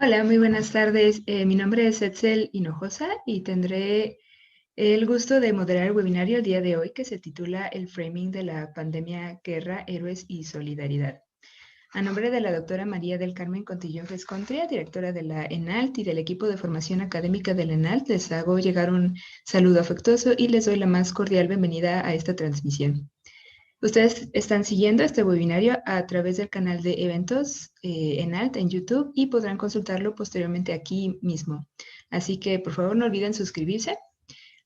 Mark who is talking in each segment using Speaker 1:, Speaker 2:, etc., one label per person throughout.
Speaker 1: Hola, muy buenas tardes. Mi nombre es Etzel Hinojosa y tendré el gusto de moderar el webinario el día de hoy que se titula El framing de la pandemia, guerra, héroes y solidaridad. A nombre de la doctora María del Carmen Contillo Vescontria, directora de la ENALT y del equipo de formación académica de la ENALT, les hago llegar un saludo afectuoso y les doy la más cordial bienvenida a esta transmisión. Ustedes están siguiendo este webinario a través del canal de eventos ENALT en YouTube y podrán consultarlo posteriormente aquí mismo. Así que por favor no olviden suscribirse.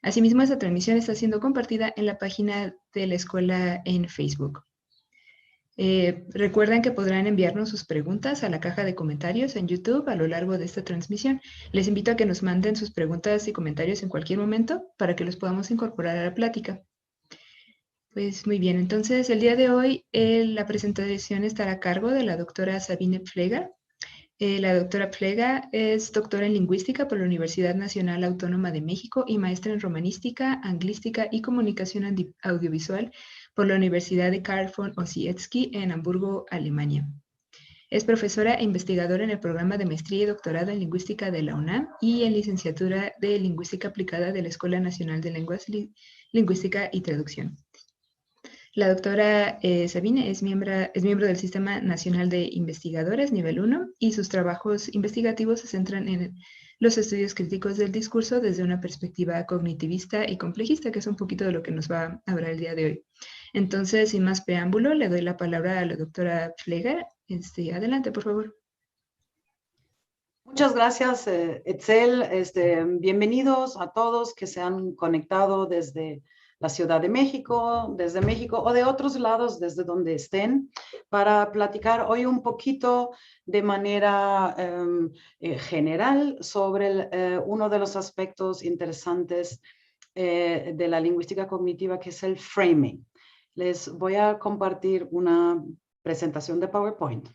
Speaker 1: Asimismo, esta transmisión está siendo compartida en la página de la escuela en Facebook. Recuerden que podrán enviarnos sus preguntas a la caja de comentarios en YouTube a lo largo de esta transmisión. Les invito a que nos manden sus preguntas y comentarios en cualquier momento para que los podamos incorporar a la plática. Pues muy bien, entonces el día de hoy la presentación estará a cargo de la doctora Sabine Pfleger. La doctora Pfleger es doctora en lingüística por la Universidad Nacional Autónoma de México y maestra en romanística, anglística y comunicación audiovisual por la Universidad de Karl von Ossietzky en Hamburgo, Alemania. Es profesora e investigadora en el programa de maestría y doctorado en lingüística de la UNAM y en licenciatura de lingüística aplicada de la Escuela Nacional de Lenguas, Lingüística y Traducción. La doctora Sabine es miembro del Sistema Nacional de Investigadores Nivel 1 y sus trabajos investigativos se centran en los estudios críticos del discurso desde una perspectiva cognitivista y complejista, que es un poquito de lo que nos va a hablar el día de hoy. Entonces, sin más preámbulo, le doy la palabra a la doctora Pfleger. Adelante, por favor.
Speaker 2: Muchas gracias, Etzel. Bienvenidos a todos que se han conectado desde la Ciudad de México, desde México o de otros lados, desde donde estén, para platicar hoy un poquito de manera general sobre uno de los aspectos interesantes de la lingüística cognitiva, que es el framing. Les voy a compartir una presentación de PowerPoint.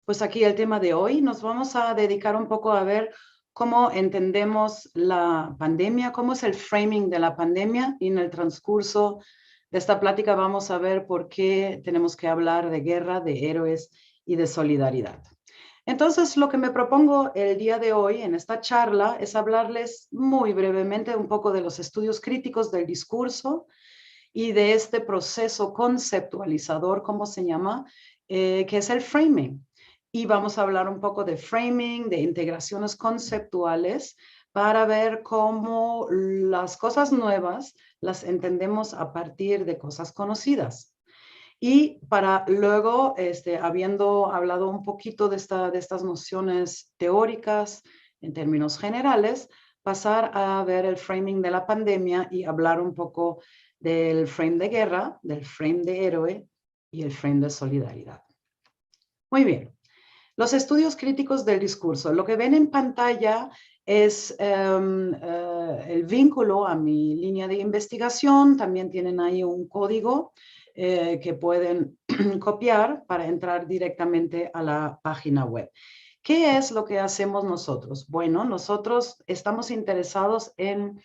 Speaker 2: Pues aquí el tema de hoy nos vamos a dedicar un poco a ver cómo entendemos la pandemia, cómo es el framing de la pandemia, y en el transcurso de esta plática vamos a ver por qué tenemos que hablar de guerra, de héroes y de solidaridad. Entonces, lo que me propongo el día de hoy en esta charla es hablarles muy brevemente un poco de los estudios críticos del discurso y de este proceso conceptualizador, ¿cómo se llama? Que es el framing. Y vamos a hablar un poco de framing, de integraciones conceptuales, para ver cómo las cosas nuevas las entendemos a partir de cosas conocidas. Y para luego, habiendo hablado un poquito de estas nociones teóricas en términos generales, pasar a ver el framing de la pandemia y hablar un poco del frame de guerra, del frame de héroe y el frame de solidaridad. Muy bien. Los estudios críticos del discurso. Lo que ven en pantalla es el vínculo a mi línea de investigación. También tienen ahí un código que pueden copiar para entrar directamente a la página web. ¿Qué es lo que hacemos nosotros? Bueno, nosotros estamos interesados en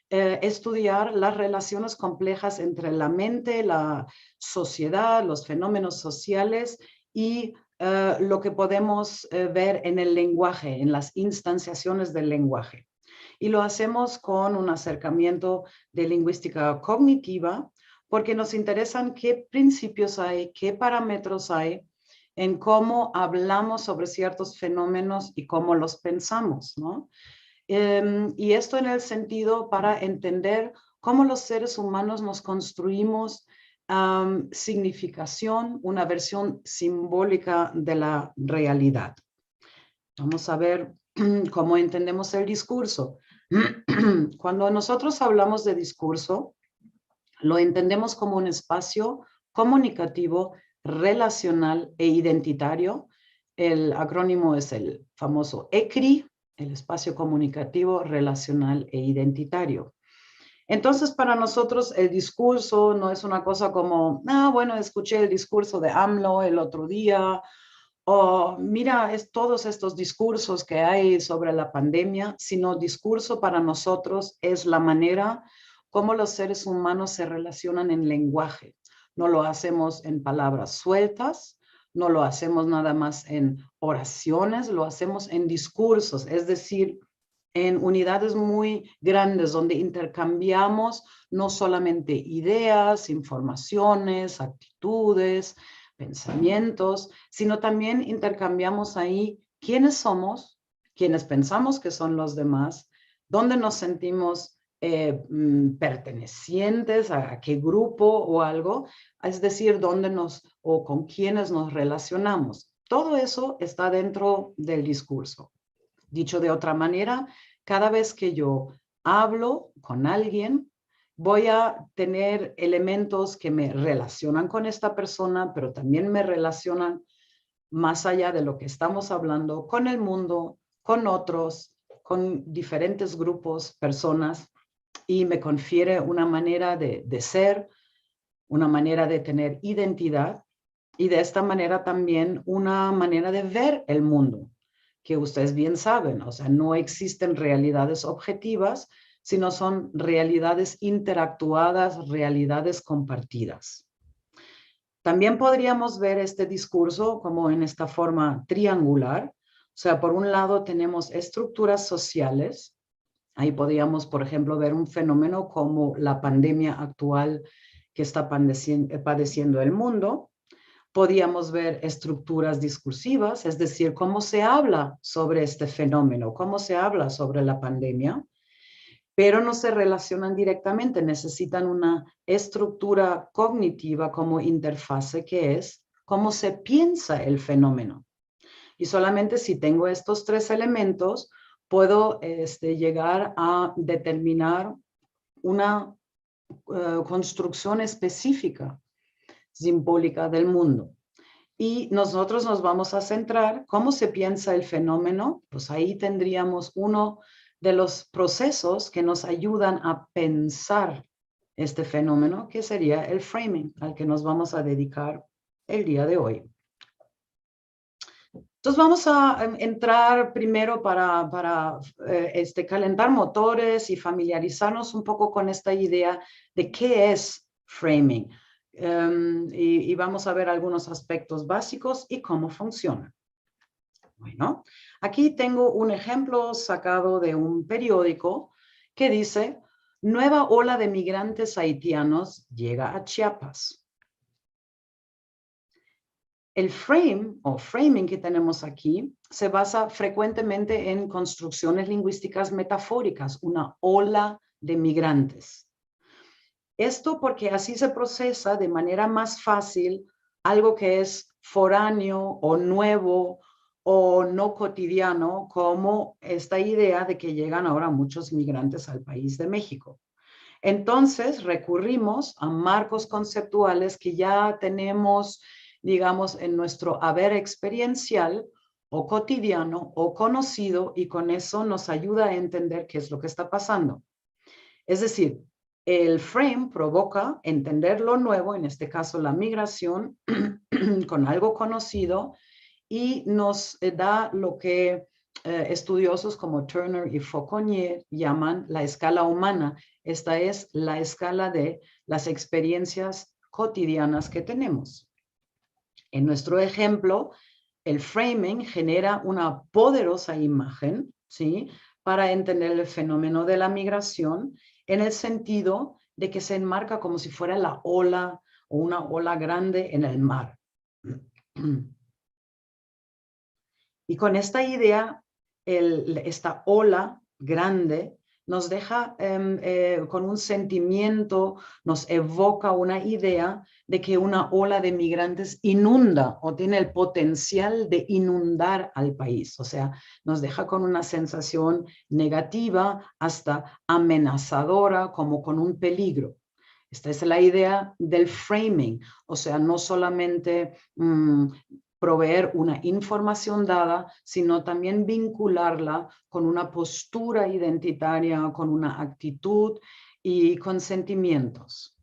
Speaker 2: estudiar las relaciones complejas entre la mente, la sociedad, los fenómenos sociales y lo que podemos ver en el lenguaje, en las instanciaciones del lenguaje. Y lo hacemos con un acercamiento de lingüística cognitiva, porque nos interesan qué principios hay, qué parámetros hay en cómo hablamos sobre ciertos fenómenos y cómo los pensamos, ¿no? Y esto en el sentido para entender cómo los seres humanos nos construimos significación, una versión simbólica de la realidad. Vamos a ver cómo entendemos el discurso. Cuando nosotros hablamos de discurso, lo entendemos como un espacio comunicativo, relacional e identitario. El acrónimo es el famoso ECRI, el espacio comunicativo, relacional e identitario. Entonces, para nosotros el discurso no es una cosa como, bueno, escuché el discurso de AMLO el otro día, o mira, todos estos discursos que hay sobre la pandemia, sino discurso para nosotros es la manera como los seres humanos se relacionan en lenguaje, no lo hacemos en palabras sueltas, no lo hacemos nada más en oraciones, lo hacemos en discursos, es decir, en unidades muy grandes donde intercambiamos no solamente ideas, informaciones, actitudes, pensamientos, sino también intercambiamos ahí quiénes somos, quiénes pensamos que son los demás, dónde nos sentimos pertenecientes a qué grupo o algo, es decir, dónde o con quiénes nos relacionamos. Todo eso está dentro del discurso. Dicho de otra manera, cada vez que yo hablo con alguien, voy a tener elementos que me relacionan con esta persona, pero también me relacionan más allá de lo que estamos hablando con el mundo, con otros, con diferentes grupos, personas, y me confiere una manera de ser, una manera de tener identidad y de esta manera también una manera de ver el mundo, que ustedes bien saben, o sea, no existen realidades objetivas, sino son realidades interactuadas, realidades compartidas. También podríamos ver este discurso como en esta forma triangular, o sea, por un lado tenemos estructuras sociales. Ahí podríamos, por ejemplo, ver un fenómeno como la pandemia actual que está padeciendo el mundo. Podríamos ver estructuras discursivas, es decir, cómo se habla sobre este fenómeno, cómo se habla sobre la pandemia, pero no se relacionan directamente, necesitan una estructura cognitiva como interfase, que es cómo se piensa el fenómeno. Y solamente si tengo estos tres elementos, puedo llegar a determinar una construcción específica, simbólica del mundo. Y nosotros nos vamos a centrar cómo se piensa el fenómeno, pues ahí tendríamos uno de los procesos que nos ayudan a pensar este fenómeno, que sería el framing, al que nos vamos a dedicar el día de hoy. Entonces vamos a entrar primero para calentar motores y familiarizarnos un poco con esta idea de qué es framing. Y vamos a ver algunos aspectos básicos y cómo funciona. Bueno, aquí tengo un ejemplo sacado de un periódico que dice: nueva ola de migrantes haitianos llega a Chiapas. El frame o framing que tenemos aquí se basa frecuentemente en construcciones lingüísticas metafóricas, una ola de migrantes. Esto porque así se procesa de manera más fácil algo que es foráneo o nuevo o no cotidiano, como esta idea de que llegan ahora muchos migrantes al país de México. Entonces recurrimos a marcos conceptuales que ya tenemos, digamos, en nuestro haber experiencial o cotidiano o conocido, y con eso nos ayuda a entender qué es lo que está pasando. Es decir, el frame provoca entender lo nuevo, en este caso la migración, con algo conocido, y nos da lo que estudiosos como Turner y Fauconnier llaman la escala humana. Esta es la escala de las experiencias cotidianas que tenemos. En nuestro ejemplo, el framing genera una poderosa imagen, ¿sí?, para entender el fenómeno de la migración, en el sentido de que se enmarca como si fuera la ola o una ola grande en el mar. Y con esta idea, esta ola grande nos deja con un sentimiento, nos evoca una idea de que una ola de migrantes inunda o tiene el potencial de inundar al país. O sea, nos deja con una sensación negativa, hasta amenazadora, como con un peligro. Esta es la idea del framing, o sea, no solamente proveer una información dada, sino también vincularla con una postura identitaria, con una actitud y con sentimientos.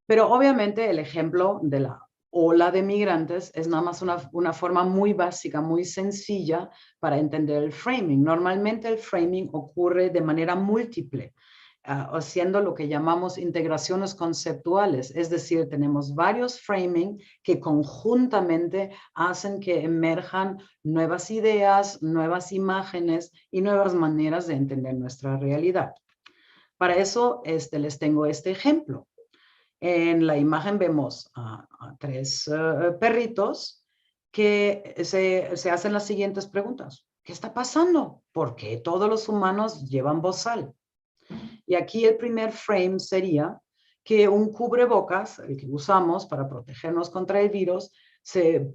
Speaker 2: Pero obviamente el ejemplo de la ola de migrantes es nada más una forma muy básica, muy sencilla para entender el framing. Normalmente el framing ocurre de manera múltiple. haciendo lo que llamamos integraciones conceptuales, es decir, tenemos varios framing que conjuntamente hacen que emerjan nuevas ideas, nuevas imágenes y nuevas maneras de entender nuestra realidad. Para eso les tengo este ejemplo. En la imagen vemos a 3 perritos que se hacen las siguientes preguntas. ¿Qué está pasando? ¿Por qué todos los humanos llevan bozal? Y aquí el primer frame sería que un cubrebocas, el que usamos para protegernos contra el virus, se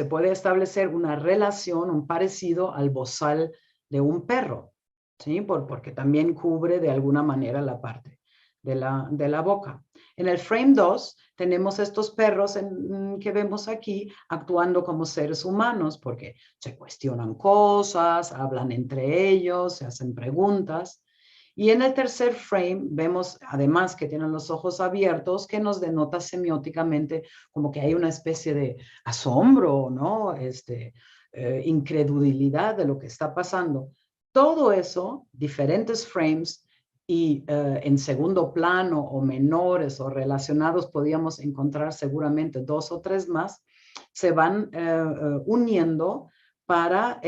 Speaker 2: puede establecer una relación, un parecido al bozal de un perro, ¿sí? Porque también cubre de alguna manera la parte de la boca. En el frame 2 tenemos estos perros que vemos aquí actuando como seres humanos porque se cuestionan cosas, hablan entre ellos, se hacen preguntas. Y en el tercer frame vemos además que tienen los ojos abiertos, que nos denota semióticamente como que hay una especie de asombro, ¿no? Incredulidad de lo que está pasando. Todo eso, diferentes frames y en segundo plano o menores o relacionados, podíamos encontrar seguramente 2 o 3 más, se van uniendo para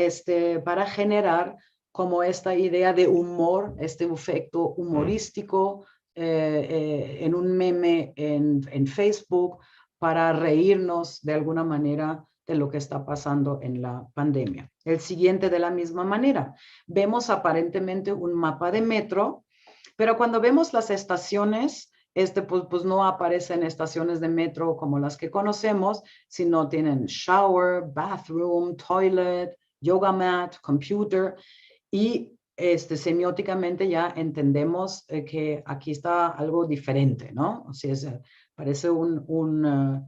Speaker 2: generar como esta idea de humor, este efecto humorístico en un meme en Facebook para reírnos de alguna manera de lo que está pasando en la pandemia. El siguiente de la misma manera. Vemos aparentemente un mapa de metro, pero cuando vemos las estaciones, pues no aparecen estaciones de metro como las que conocemos, sino tienen shower, bathroom, toilet, yoga mat, computer. Y semióticamente ya entendemos que aquí está algo diferente, ¿no? O sea, parece un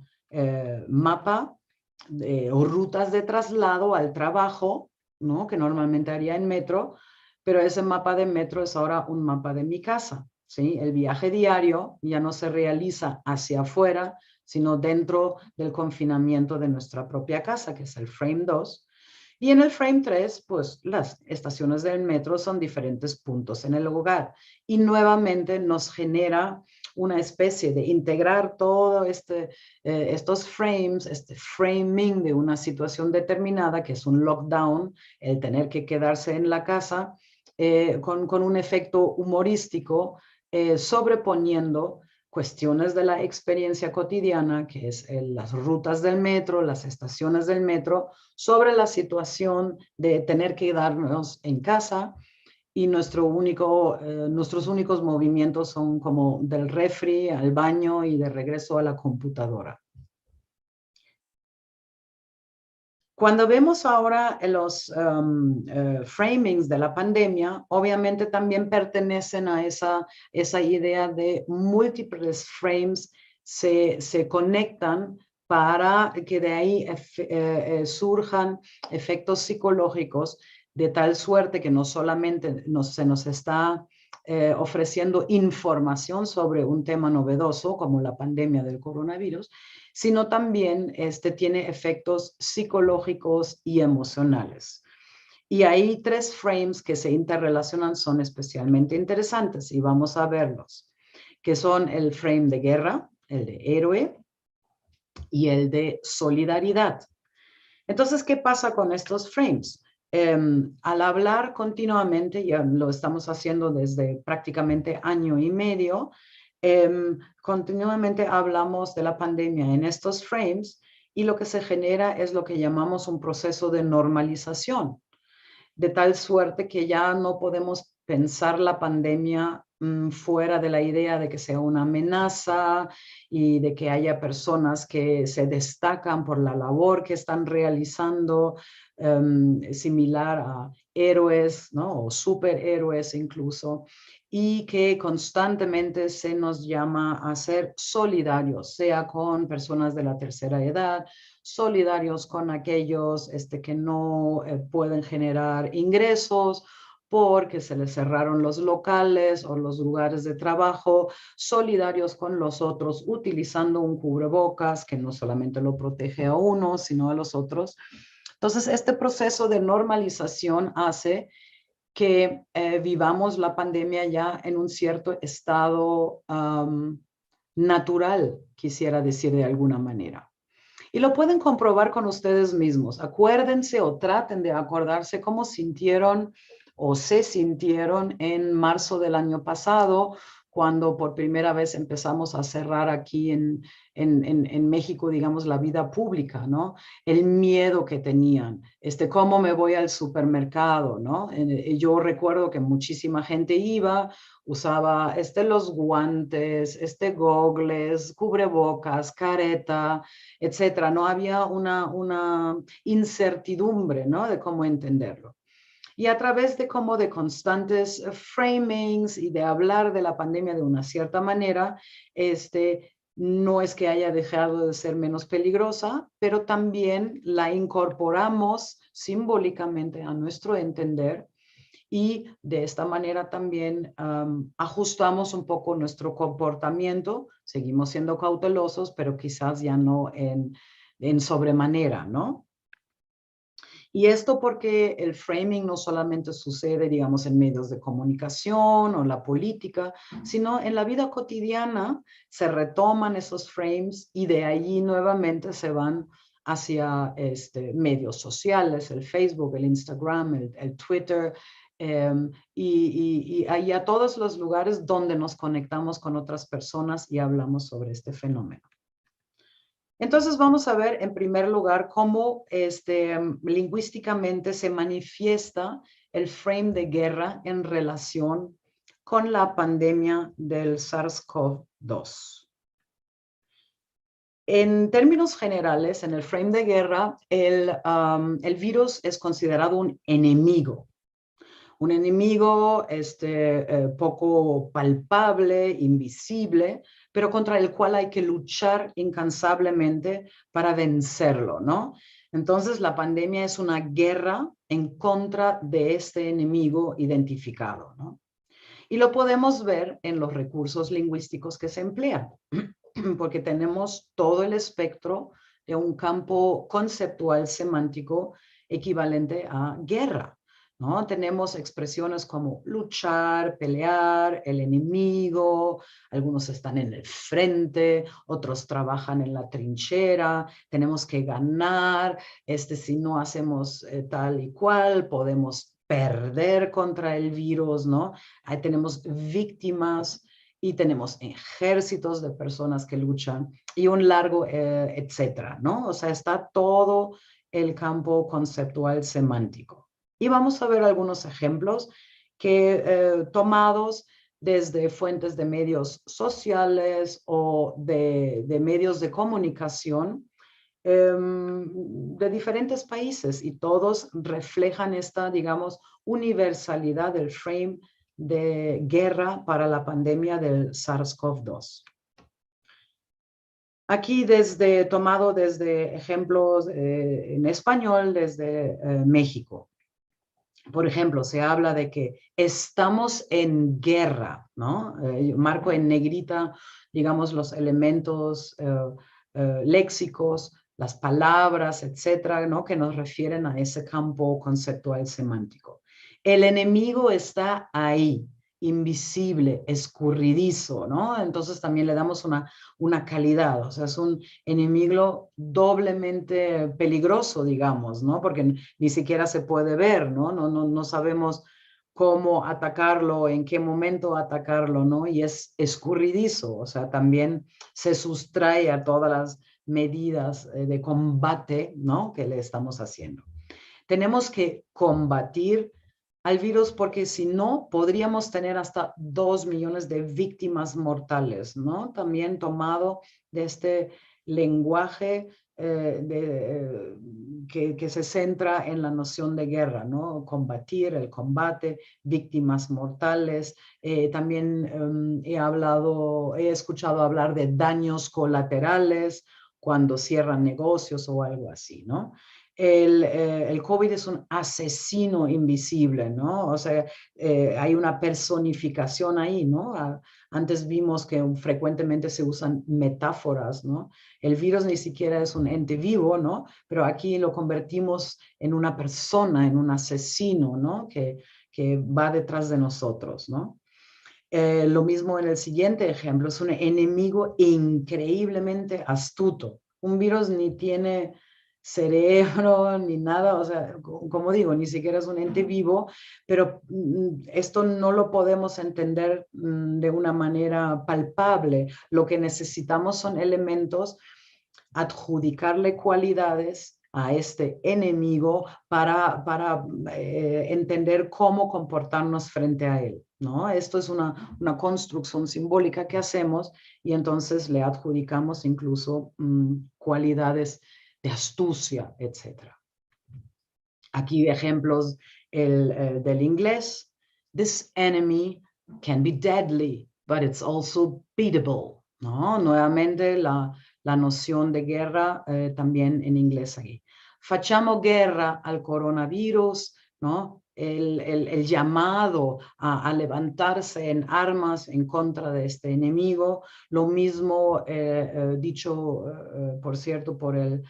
Speaker 2: mapa o rutas de traslado al trabajo, ¿no? Que normalmente haría en metro, pero ese mapa de metro es ahora un mapa de mi casa, ¿sí? El viaje diario ya no se realiza hacia afuera, sino dentro del confinamiento de nuestra propia casa, que es el frame 2. Y en el frame 3, pues las estaciones del metro son diferentes puntos en el hogar. Y nuevamente nos genera una especie de integrar todo estos frames, este framing de una situación determinada, que es un lockdown, el tener que quedarse en la casa, con un efecto humorístico, sobreponiendo cuestiones de la experiencia cotidiana, que es las rutas del metro, las estaciones del metro, sobre la situación de tener que quedarnos en casa y nuestros únicos movimientos son como del refri al baño y de regreso a la computadora. Cuando vemos ahora los framings de la pandemia, obviamente también pertenecen a esa idea de múltiples frames se conectan para que de ahí surjan efectos psicológicos de tal suerte que no solamente se nos está ofreciendo información sobre un tema novedoso como la pandemia del coronavirus, sino también tiene efectos psicológicos y emocionales. Y hay 3 frames que se interrelacionan, son especialmente interesantes y vamos a verlos, que son el frame de guerra, el de héroe y el de solidaridad. Entonces, ¿qué pasa con estos frames? Al hablar continuamente, ya lo estamos haciendo desde prácticamente año y medio, continuamente hablamos de la pandemia en estos frames y lo que se genera es lo que llamamos un proceso de normalización, de tal suerte que ya no podemos pensar la pandemia fuera de la idea de que sea una amenaza y de que haya personas que se destacan por la labor que están realizando, similar a héroes, ¿no? O superhéroes incluso, y que constantemente se nos llama a ser solidarios, sea con personas de la tercera edad, solidarios con aquellos que no pueden generar ingresos porque se les cerraron los locales o los lugares de trabajo, solidarios con los otros utilizando un cubrebocas que no solamente lo protege a uno, sino a los otros. Entonces, este proceso de normalización hace que vivamos la pandemia ya en un cierto estado natural, quisiera decir de alguna manera. Y lo pueden comprobar con ustedes mismos. Acuérdense o traten de acordarse cómo sintieron o se sintieron en marzo del año pasado, cuando por primera vez empezamos a cerrar aquí en México, digamos, la vida pública, ¿no? El miedo que tenían, cómo me voy al supermercado, ¿no? Yo recuerdo que muchísima gente iba, usaba los guantes, gogles, cubrebocas, careta, etcétera. No había una incertidumbre, ¿no? De cómo entenderlo. Y a través de constantes framings y de hablar de la pandemia de una cierta manera, no es que haya dejado de ser menos peligrosa, pero también la incorporamos simbólicamente a nuestro entender y de esta manera también ajustamos un poco nuestro comportamiento. Seguimos siendo cautelosos, pero quizás ya no en sobremanera, ¿no? Y esto porque el framing no solamente sucede, digamos, en medios de comunicación o la política, sino en la vida cotidiana se retoman esos frames y de allí nuevamente se van hacia medios sociales, el Facebook, el Instagram, el Twitter, y a todos los lugares donde nos conectamos con otras personas y hablamos sobre este fenómeno. Entonces vamos a ver en primer lugar cómo lingüísticamente se manifiesta el frame de guerra en relación con la pandemia del SARS-CoV-2. En términos generales, en el frame de guerra, el virus es considerado un enemigo poco palpable, invisible, pero contra el cual hay que luchar incansablemente para vencerlo, ¿no? Entonces, la pandemia es una guerra en contra de este enemigo identificado, ¿no? Y lo podemos ver en los recursos lingüísticos que se emplean, porque tenemos todo el espectro de un campo conceptual semántico equivalente a guerra, ¿no? Tenemos expresiones como luchar, pelear, el enemigo, algunos están en el frente, otros trabajan en la trinchera, tenemos que ganar, si no hacemos tal y cual, podemos perder contra el virus, ¿no? Ahí tenemos víctimas y tenemos ejércitos de personas que luchan y un largo etcétera, ¿no? O sea, está todo el campo conceptual semántico. Y vamos a ver algunos ejemplos tomados desde fuentes de medios sociales o de medios de comunicación de diferentes países, y todos reflejan esta, digamos, universalidad del frame de guerra para la pandemia del SARS-CoV-2. Aquí tomado desde ejemplos en español desde México. Por ejemplo, se habla de que estamos en guerra, ¿no? Marco en negrita, digamos, los elementos léxicos, las palabras, etcétera, ¿no? Que nos refieren a ese campo conceptual semántico. El enemigo está ahí, invisible, escurridizo, ¿no? Entonces también le damos una calidad, o sea, es un enemigo doblemente peligroso, digamos, ¿no? Porque ni siquiera se puede ver, ¿no? No sabemos cómo atacarlo, en qué momento atacarlo, ¿no? Y es escurridizo, o sea, también se sustrae a todas las medidas de combate, ¿no? Que le estamos haciendo. Tenemos que combatir al virus porque si no, podríamos tener hasta 2 millones de víctimas mortales, ¿no? También tomado de este lenguaje que se centra en la noción de guerra, ¿no? Combatir, el combate, víctimas mortales. También he escuchado hablar de daños colaterales cuando cierran negocios o algo así, ¿no? El COVID es un asesino invisible, ¿no? O sea, hay una personificación ahí, ¿no? Antes vimos que frecuentemente se usan metáforas, ¿no? El virus ni siquiera es un ente vivo, ¿no? Pero aquí lo convertimos en una persona, en un asesino, ¿no? Que que va detrás de nosotros, ¿no? Lo mismo en el siguiente ejemplo, es un enemigo increíblemente astuto. Un virus ni tiene cerebro ni nada, o sea, como digo, ni siquiera es un ente vivo, pero esto no lo podemos entender de una manera palpable. Lo que necesitamos son elementos, adjudicarle cualidades a este enemigo para entender cómo comportarnos frente a él, ¿no? Esto es una construcción simbólica que hacemos y entonces le adjudicamos incluso cualidades de astucia, etc. Aquí ejemplos del inglés. This enemy can be deadly, but it's also beatable, ¿no? Nuevamente la noción de guerra también en inglés aquí. Facciamo guerra al coronavirus, ¿no? El llamado a levantarse en armas en contra de este enemigo. Lo mismo dicho, por cierto, por el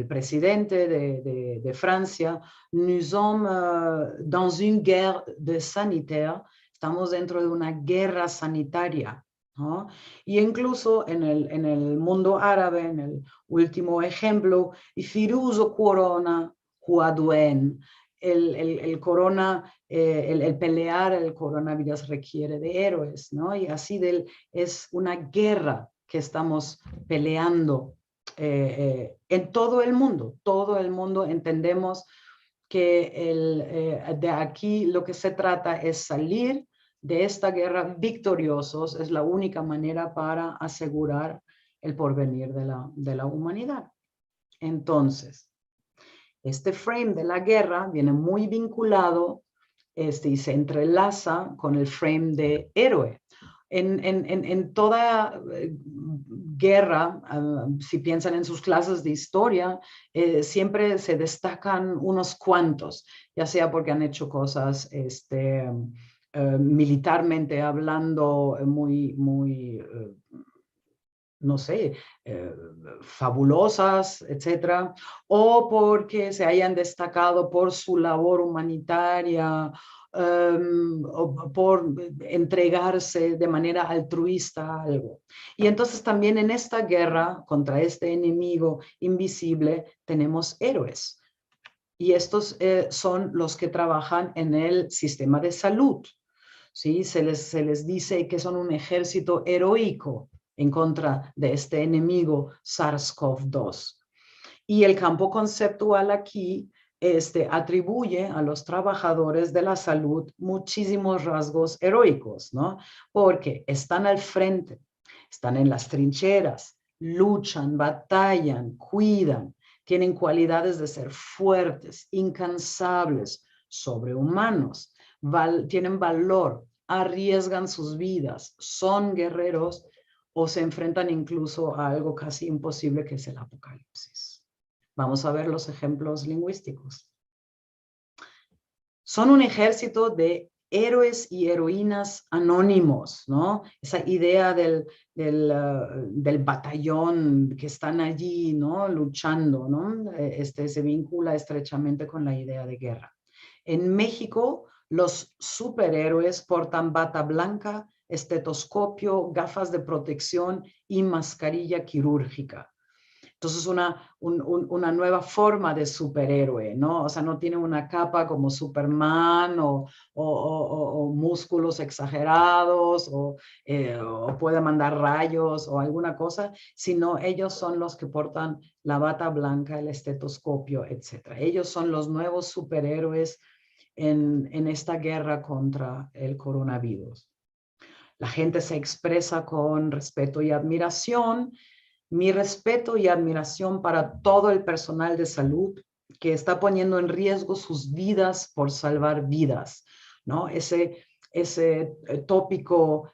Speaker 2: presidente de Francia. Nous sommes dans une guerre de sanitaire. Estamos dentro de una guerra sanitaria, ¿no? Y incluso en el mundo árabe, en el último ejemplo, Firuzo Corona Huaduen, el corona, el pelear el coronavirus requiere de héroes, ¿no? Y así es una guerra que estamos peleando en todo el mundo entendemos que de aquí lo que se trata es salir de esta guerra victoriosos, es la única manera para asegurar el porvenir de la humanidad. Entonces, este frame de la guerra viene muy vinculado y se entrelaza con el frame de héroe. En toda guerra, si piensan en sus clases de historia, siempre se destacan unos cuantos, ya sea porque han hecho cosas militarmente hablando muy no sé, fabulosas, etcétera, o porque se hayan destacado por su labor humanitaria, o por entregarse de manera altruista a algo. Y entonces también en esta guerra contra este enemigo invisible tenemos héroes. Y estos son los que trabajan en el sistema de salud. ¿Sí? Se les dice que son un ejército heroico en contra de este enemigo SARS-CoV-2. Y el campo conceptual aquí atribuye a los trabajadores de la salud muchísimos rasgos heroicos, ¿no? Porque están al frente, están en las trincheras, luchan, batallan, cuidan, tienen cualidades de ser fuertes, incansables, sobrehumanos, tienen valor, arriesgan sus vidas, son guerreros o se enfrentan incluso a algo casi imposible que es el apocalipsis. Vamos a ver los ejemplos lingüísticos. Son un ejército de héroes y heroínas anónimos, ¿no? Esa idea del batallón que están allí, ¿no? Luchando, ¿no? Se vincula estrechamente con la idea de guerra. En México, los superhéroes portan bata blanca, estetoscopio, gafas de protección y mascarilla quirúrgica. Entonces, una nueva forma de superhéroe, ¿no? O sea, no tiene una capa como Superman o músculos exagerados o puede mandar rayos o alguna cosa, sino ellos son los que portan la bata blanca, el estetoscopio, etc. Ellos son los nuevos superhéroes en esta guerra contra el coronavirus. La gente se expresa con respeto y admiración. Mi respeto y admiración para todo el personal de salud que está poniendo en riesgo sus vidas por salvar vidas, ¿no? Ese tópico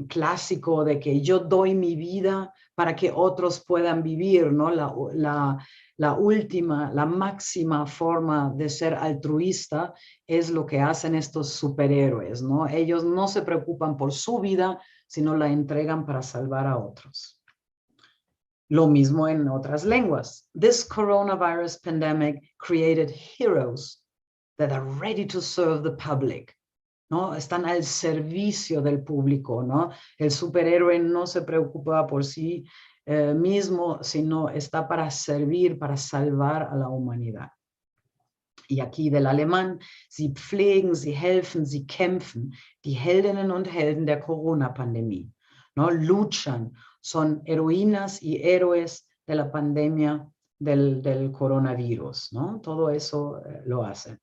Speaker 2: clásico de que yo doy mi vida para que otros puedan vivir, ¿no? La última, la máxima forma de ser altruista es lo que hacen estos superhéroes, ¿no? Ellos no se preocupan por su vida, sino la entregan para salvar a otros. Lo mismo en otras lenguas. This coronavirus pandemic created heroes that are ready to serve the public. ¿No? Están al servicio del público, ¿no? El superhéroe no se preocupa por sí mismo, sino está para servir, para salvar a la humanidad. Y aquí del alemán, sie pflegen, sie helfen, sie kämpfen, die Heldinnen und Helden der Corona-Pandemie, ¿no? Luchan, son heroínas y héroes de la pandemia del coronavirus, ¿no? Todo eso lo hacen.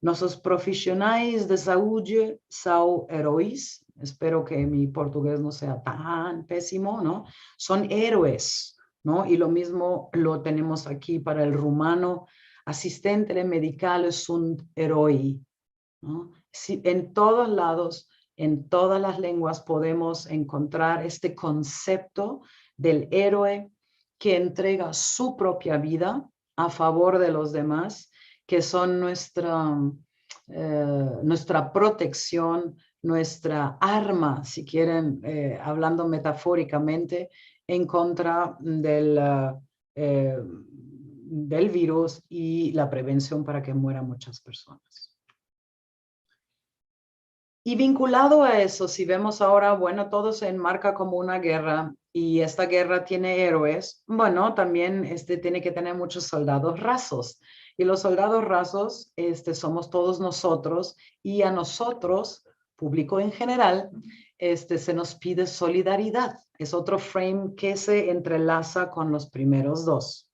Speaker 2: Nossos profissionais de saúde são heróis, espero que mi portugués no sea tan pésimo, ¿no? Son héroes, ¿no? Y lo mismo lo tenemos aquí para el rumano. Asistente medical es un héroe, ¿no? Si, en todos lados, en todas las lenguas podemos encontrar este concepto del héroe que entrega su propia vida a favor de los demás, que son nuestra protección, nuestra arma, si quieren, hablando metafóricamente, en contra del virus y la prevención para que mueran muchas personas. Y vinculado a eso, si vemos ahora, bueno, todo se enmarca como una guerra y esta guerra tiene héroes, bueno, también tiene que tener muchos soldados rasos. Y los soldados rasos somos todos nosotros y a nosotros, público en general, se nos pide solidaridad. Es otro frame que se entrelaza con los primeros dos.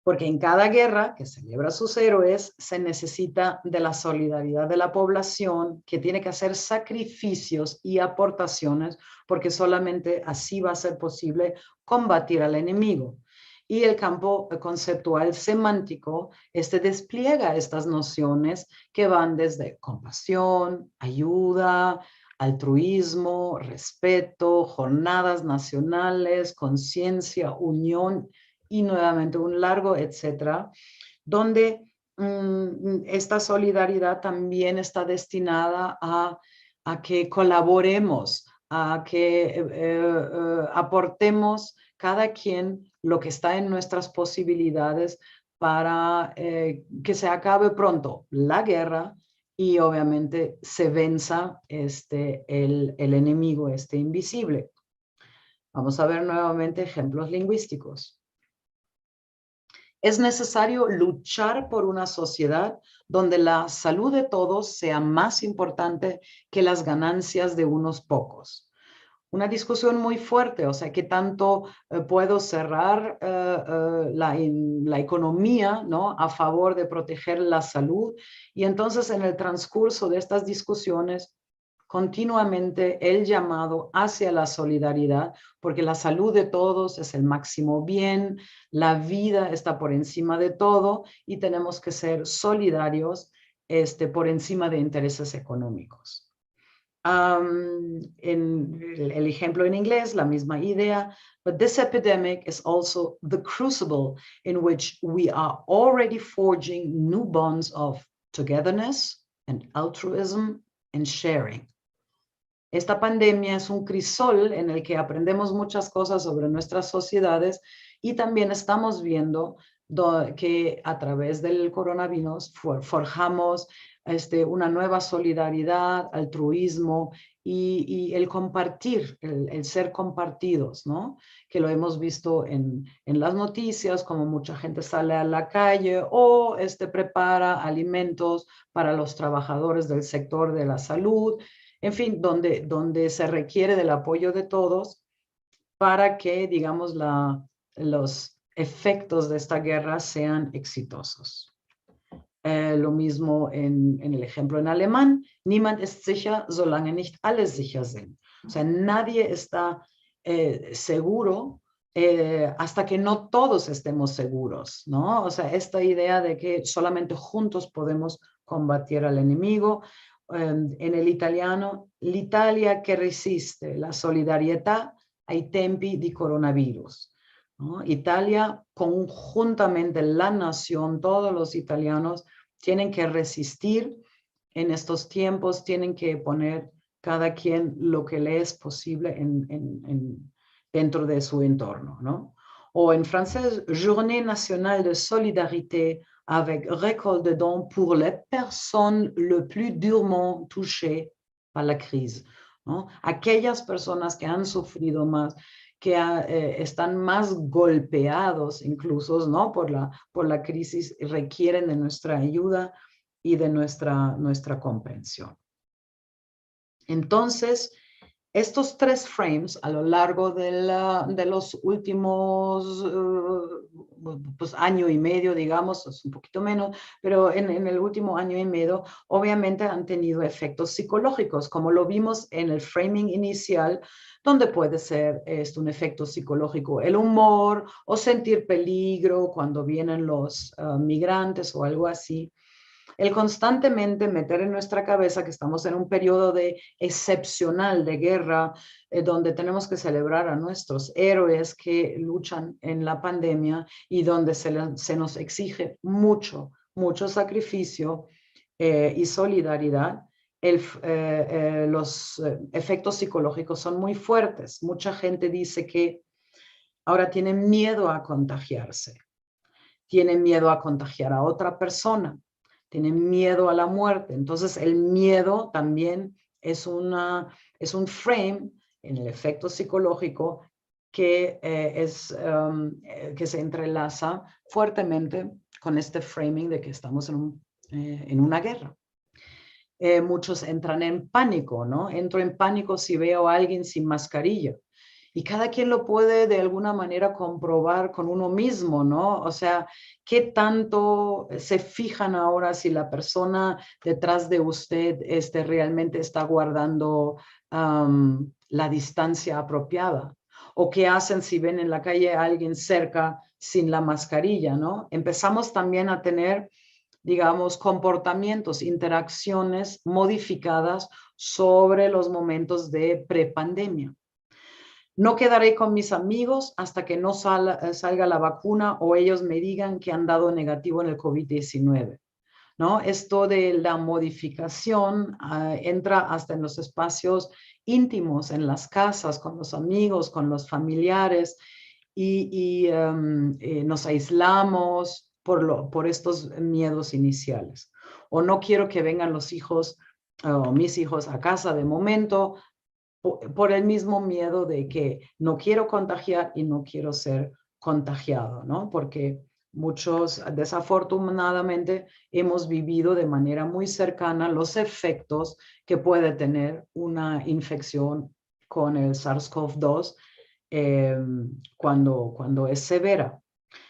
Speaker 2: Porque en cada guerra que celebra sus héroes se necesita de la solidaridad de la población que tiene que hacer sacrificios y aportaciones porque solamente así va a ser posible combatir al enemigo. Y el campo conceptual semántico despliega estas nociones que van desde compasión, ayuda, altruismo, respeto, jornadas nacionales, conciencia, unión y nuevamente un largo etcétera, donde esta solidaridad también está destinada a que colaboremos, a que aportemos cada quien lo que está en nuestras posibilidades para que se acabe pronto la guerra y obviamente se venza el enemigo invisible. Vamos a ver nuevamente ejemplos lingüísticos. Es necesario luchar por una sociedad donde la salud de todos sea más importante que las ganancias de unos pocos. Una discusión muy fuerte, o sea, ¿qué tanto puedo cerrar la economía, ¿no?, a favor de proteger la salud? Y entonces en el transcurso de estas discusiones, continuamente el llamado hacia la solidaridad, porque la salud de todos es el máximo bien, la vida está por encima de todo y tenemos que ser solidarios por encima de intereses económicos. En el ejemplo en inglés, la misma idea, but this epidemic is also the crucible in which we are already forging new bonds of togetherness and altruism and sharing. Esta pandemia es un crisol en el que aprendemos muchas cosas sobre nuestras sociedades y también estamos viendo que a través del coronavirus forjamos una nueva solidaridad, altruismo y el compartir, el ser compartidos, ¿no? Que lo hemos visto en las noticias, como mucha gente sale a la calle o prepara alimentos para los trabajadores del sector de la salud. En fin, donde se requiere del apoyo de todos para que, digamos, los efectos de esta guerra sean exitosos. Lo mismo en el ejemplo en alemán, niemand ist sicher, solange nicht alle sicher sind. O sea, nadie está seguro hasta que no todos estemos seguros, ¿no? O sea, esta idea de que solamente juntos podemos combatir al enemigo. En el italiano, l'Italia che resiste, la solidarietà ai tempi di coronavirus, ¿no? Italia, conjuntamente la nación, todos los italianos tienen que resistir en estos tiempos, tienen que poner cada quien lo que le es posible dentro de su entorno, ¿no? O en francés, Journée nationale de solidarité avec récolte de dons pour les personnes le plus durement touchées par la crise, ¿no? Aquellas personas que han sufrido más, que están más golpeados incluso, ¿no? por la crisis, requieren de nuestra ayuda y de nuestra comprensión. Entonces, estos 3 frames a lo largo de los últimos pues, año y medio, digamos, es un poquito menos, pero en el último año y medio, obviamente han tenido efectos psicológicos, como lo vimos en el framing inicial, donde puede ser un efecto psicológico, el humor o sentir peligro cuando vienen los migrantes o algo así. El constantemente meter en nuestra cabeza que estamos en un periodo excepcional de guerra, donde tenemos que celebrar a nuestros héroes que luchan en la pandemia y donde se nos exige mucho sacrificio y solidaridad. Los efectos psicológicos son muy fuertes. Mucha gente dice que ahora tienen miedo a contagiarse, tienen miedo a contagiar a otra persona, tienen miedo a la muerte. Entonces el miedo también es un frame en el efecto psicológico que, que se entrelaza fuertemente con este framing de que estamos en una guerra. Muchos entran en pánico, ¿no? Entro en pánico si veo a alguien sin mascarilla. Y cada quien lo puede de alguna manera comprobar con uno mismo, ¿no? O sea, ¿qué tanto se fijan ahora si la persona detrás de usted realmente está guardando la distancia apropiada? ¿O qué hacen si ven en la calle a alguien cerca sin la mascarilla, ¿no? Empezamos también a tener, digamos, comportamientos, interacciones modificadas sobre los momentos de prepandemia. No quedaré con mis amigos hasta que no salga la vacuna o ellos me digan que han dado negativo en el COVID-19, ¿no? Esto de la modificación entra hasta en los espacios íntimos, en las casas, con los amigos, con los familiares, y nos aislamos por estos miedos iniciales. O no quiero que vengan los hijos o mis hijos a casa de momento, por el mismo miedo de que no quiero contagiar y no quiero ser contagiado, ¿no? Porque muchos, desafortunadamente, hemos vivido de manera muy cercana los efectos que puede tener una infección con el SARS-CoV-2 cuando es severa.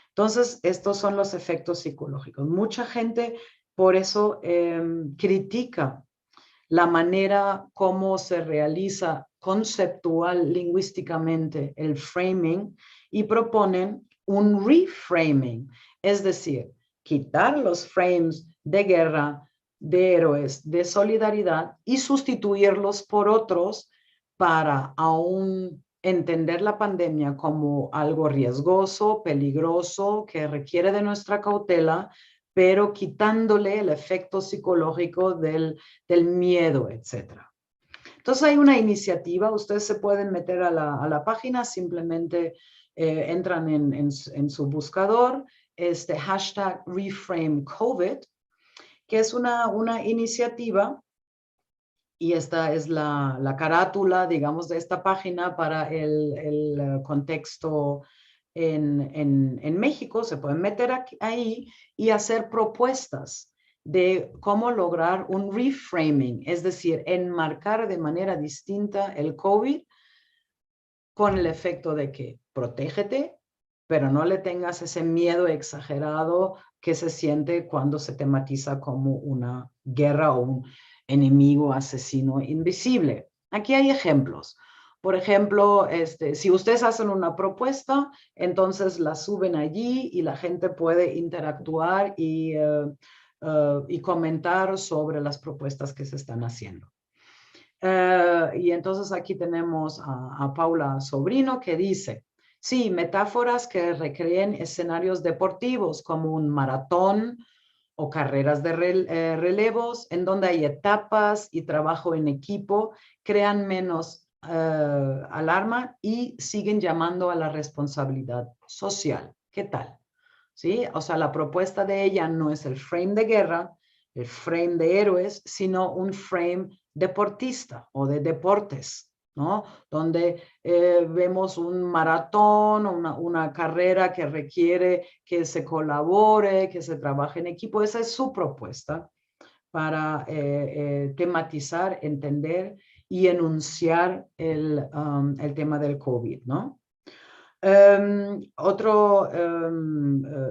Speaker 2: Entonces, estos son los efectos psicológicos. Mucha gente por eso critica la manera como se realiza conceptual lingüísticamente el framing y proponen un reframing, es decir, quitar los frames de guerra, de héroes, de solidaridad y sustituirlos por otros para aún entender la pandemia como algo riesgoso, peligroso, que requiere de nuestra cautela, pero quitándole el efecto psicológico del miedo, etc. Entonces hay una iniciativa, ustedes se pueden meter a la página, simplemente entran en su buscador, hashtag ReframeCovid, que es una iniciativa, y esta es la carátula, digamos, de esta página para el contexto en México. Se pueden meter ahí y hacer propuestas de cómo lograr un reframing, es decir, enmarcar de manera distinta el COVID con el efecto de que protégete, pero no le tengas ese miedo exagerado que se siente cuando se tematiza como una guerra o un enemigo asesino invisible. Aquí hay ejemplos. Por ejemplo, si ustedes hacen una propuesta, entonces la suben allí y la gente puede interactuar y comentar sobre las propuestas que se están haciendo. Y entonces aquí tenemos a Paula Sobrino que dice, sí, metáforas que recreen escenarios deportivos como un maratón o carreras de relevos en donde hay etapas y trabajo en equipo, crean menos alarma y siguen llamando a la responsabilidad social. ¿Qué tal? ¿Sí? O sea, la propuesta de ella no es el frame de guerra, el frame de héroes, sino un frame deportista o de deportes, ¿no? Donde vemos un maratón o una carrera que requiere que se colabore, que se trabaje en equipo. Esa es su propuesta para tematizar, entender y enunciar el tema del COVID, ¿no? Otro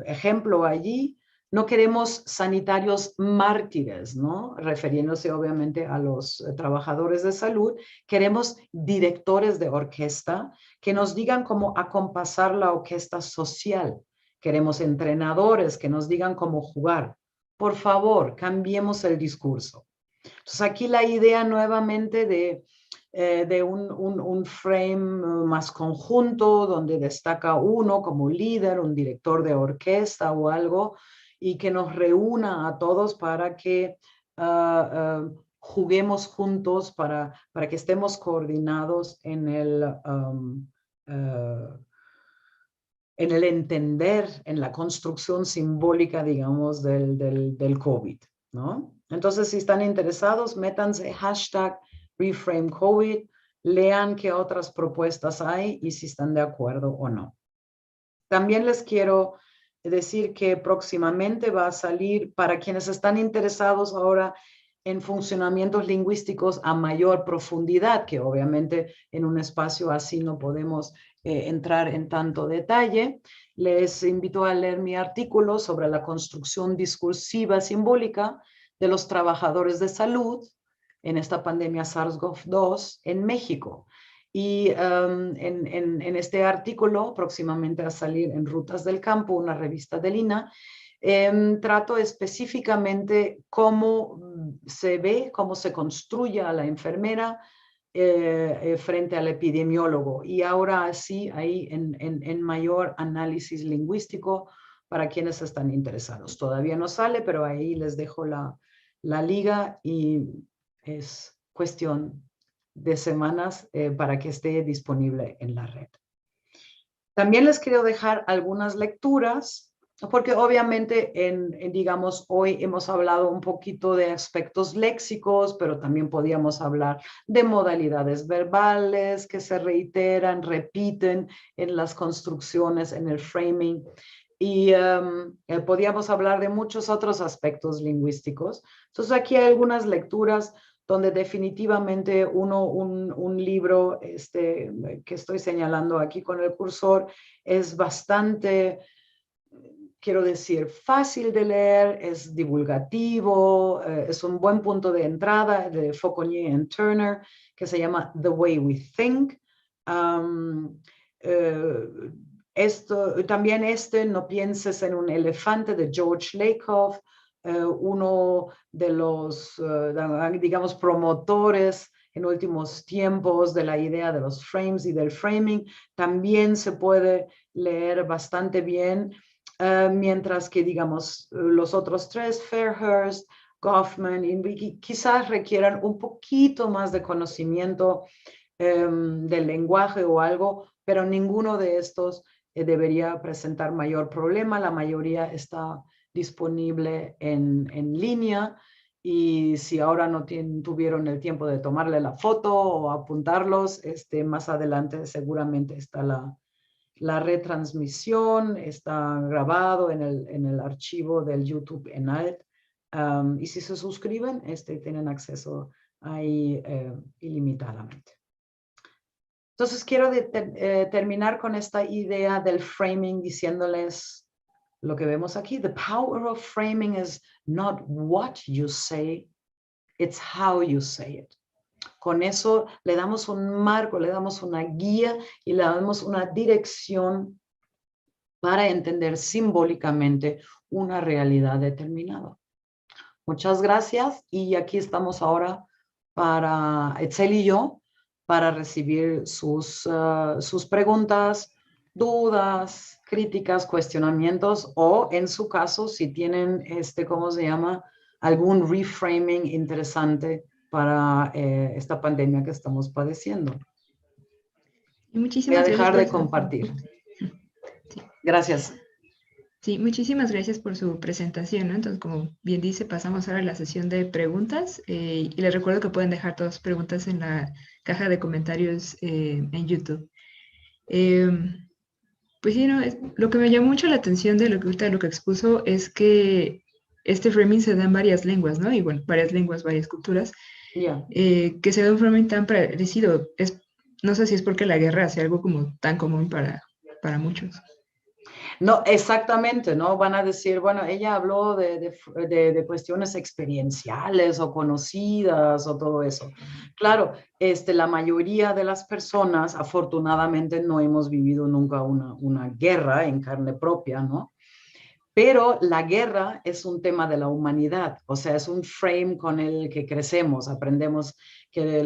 Speaker 2: ejemplo allí, no queremos sanitarios mártires, ¿no? Refiriéndose obviamente a los trabajadores de salud, queremos directores de orquesta que nos digan cómo acompasar la orquesta social. Queremos entrenadores que nos digan cómo jugar. Por favor, cambiemos el discurso. Entonces aquí la idea nuevamente de un frame más conjunto, donde destaca uno como líder, un director de orquesta o algo, y que nos reúna a todos para que juguemos juntos, para que estemos coordinados en el entender, en la construcción simbólica, digamos, del COVID, ¿no? Entonces, si están interesados, métanse hashtag #ReframeCovid, lean qué otras propuestas hay y si están de acuerdo o no. También les quiero decir que próximamente va a salir, para quienes están interesados ahora en funcionamientos lingüísticos a mayor profundidad, que obviamente en un espacio así no podemos entrar en tanto detalle, les invito a leer mi artículo sobre la construcción discursiva simbólica de los trabajadores de salud en esta pandemia SARS-CoV-2 en México. Y en este artículo, próximamente a salir en Rutas del Campo, una revista del INA, trato específicamente cómo se ve, cómo se construye a la enfermera frente al epidemiólogo. Y ahora sí, ahí en mayor análisis lingüístico para quienes están interesados. Todavía no sale, pero ahí les dejo la liga y es cuestión de semanas para que esté disponible en la red. También les quiero dejar algunas lecturas, porque obviamente digamos, hoy hemos hablado un poquito de aspectos léxicos, pero también podíamos hablar de modalidades verbales que se reiteran, repiten en las construcciones, en el framing. Y podíamos hablar de muchos otros aspectos lingüísticos. Entonces aquí hay algunas lecturas donde definitivamente un libro que estoy señalando aquí con el cursor es bastante, quiero decir, fácil de leer, es divulgativo, es un buen punto de entrada de Fauconnier and Turner, que se llama The Way We Think. También No pienses en un elefante, de George Lakoff, uno de los, digamos, promotores en últimos tiempos de la idea de los frames y del framing. También se puede leer bastante bien, mientras que, digamos, los otros tres, Fairhurst, Goffman, quizás requieran un poquito más de conocimiento del lenguaje o algo, pero ninguno de estos debería presentar mayor problema. La mayoría está disponible en línea, y si ahora no tuvieron el tiempo de tomarle la foto o apuntarlos, más adelante seguramente está la retransmisión, está grabado en el archivo del YouTube en alt, y si se suscriben, tienen acceso ahí ilimitadamente. Entonces quiero terminar con esta idea del framing diciéndoles lo que vemos aquí. The power of framing is not what you say, it's how you say it. Con eso le damos un marco, le damos una guía y le damos una dirección para entender simbólicamente una realidad determinada. Muchas gracias, y aquí estamos ahora para Etzel y yo para recibir sus preguntas, dudas, críticas, cuestionamientos, o en su caso, si tienen ¿cómo se llama? Algún reframing interesante para esta pandemia que estamos padeciendo.
Speaker 1: Y
Speaker 2: Voy a
Speaker 1: muchísimas gracias
Speaker 2: dejar
Speaker 1: por
Speaker 2: de compartir.
Speaker 1: Sí.
Speaker 2: Gracias.
Speaker 1: Sí, muchísimas gracias por su presentación, ¿no? Entonces, como bien dice, pasamos ahora a la sesión de preguntas y les recuerdo que pueden dejar todas sus preguntas en la caja de comentarios en YouTube. Pues sí, no, lo que me llamó mucho la atención de lo que ahorita lo que expuso es que este framing se da en varias lenguas, ¿no? Y bueno, varias lenguas, varias culturas,
Speaker 2: Ya.
Speaker 1: que se da un framing tan parecido. No sé si es porque la guerra hace algo como tan común para muchos.
Speaker 2: No, exactamente, ¿no? Van a decir, bueno, ella habló de cuestiones experienciales o conocidas o todo eso. Claro, la mayoría de las personas, afortunadamente, no hemos vivido nunca una guerra en carne propia, ¿no? Pero la guerra es un tema de la humanidad, o sea, es un frame con el que crecemos, aprendemos que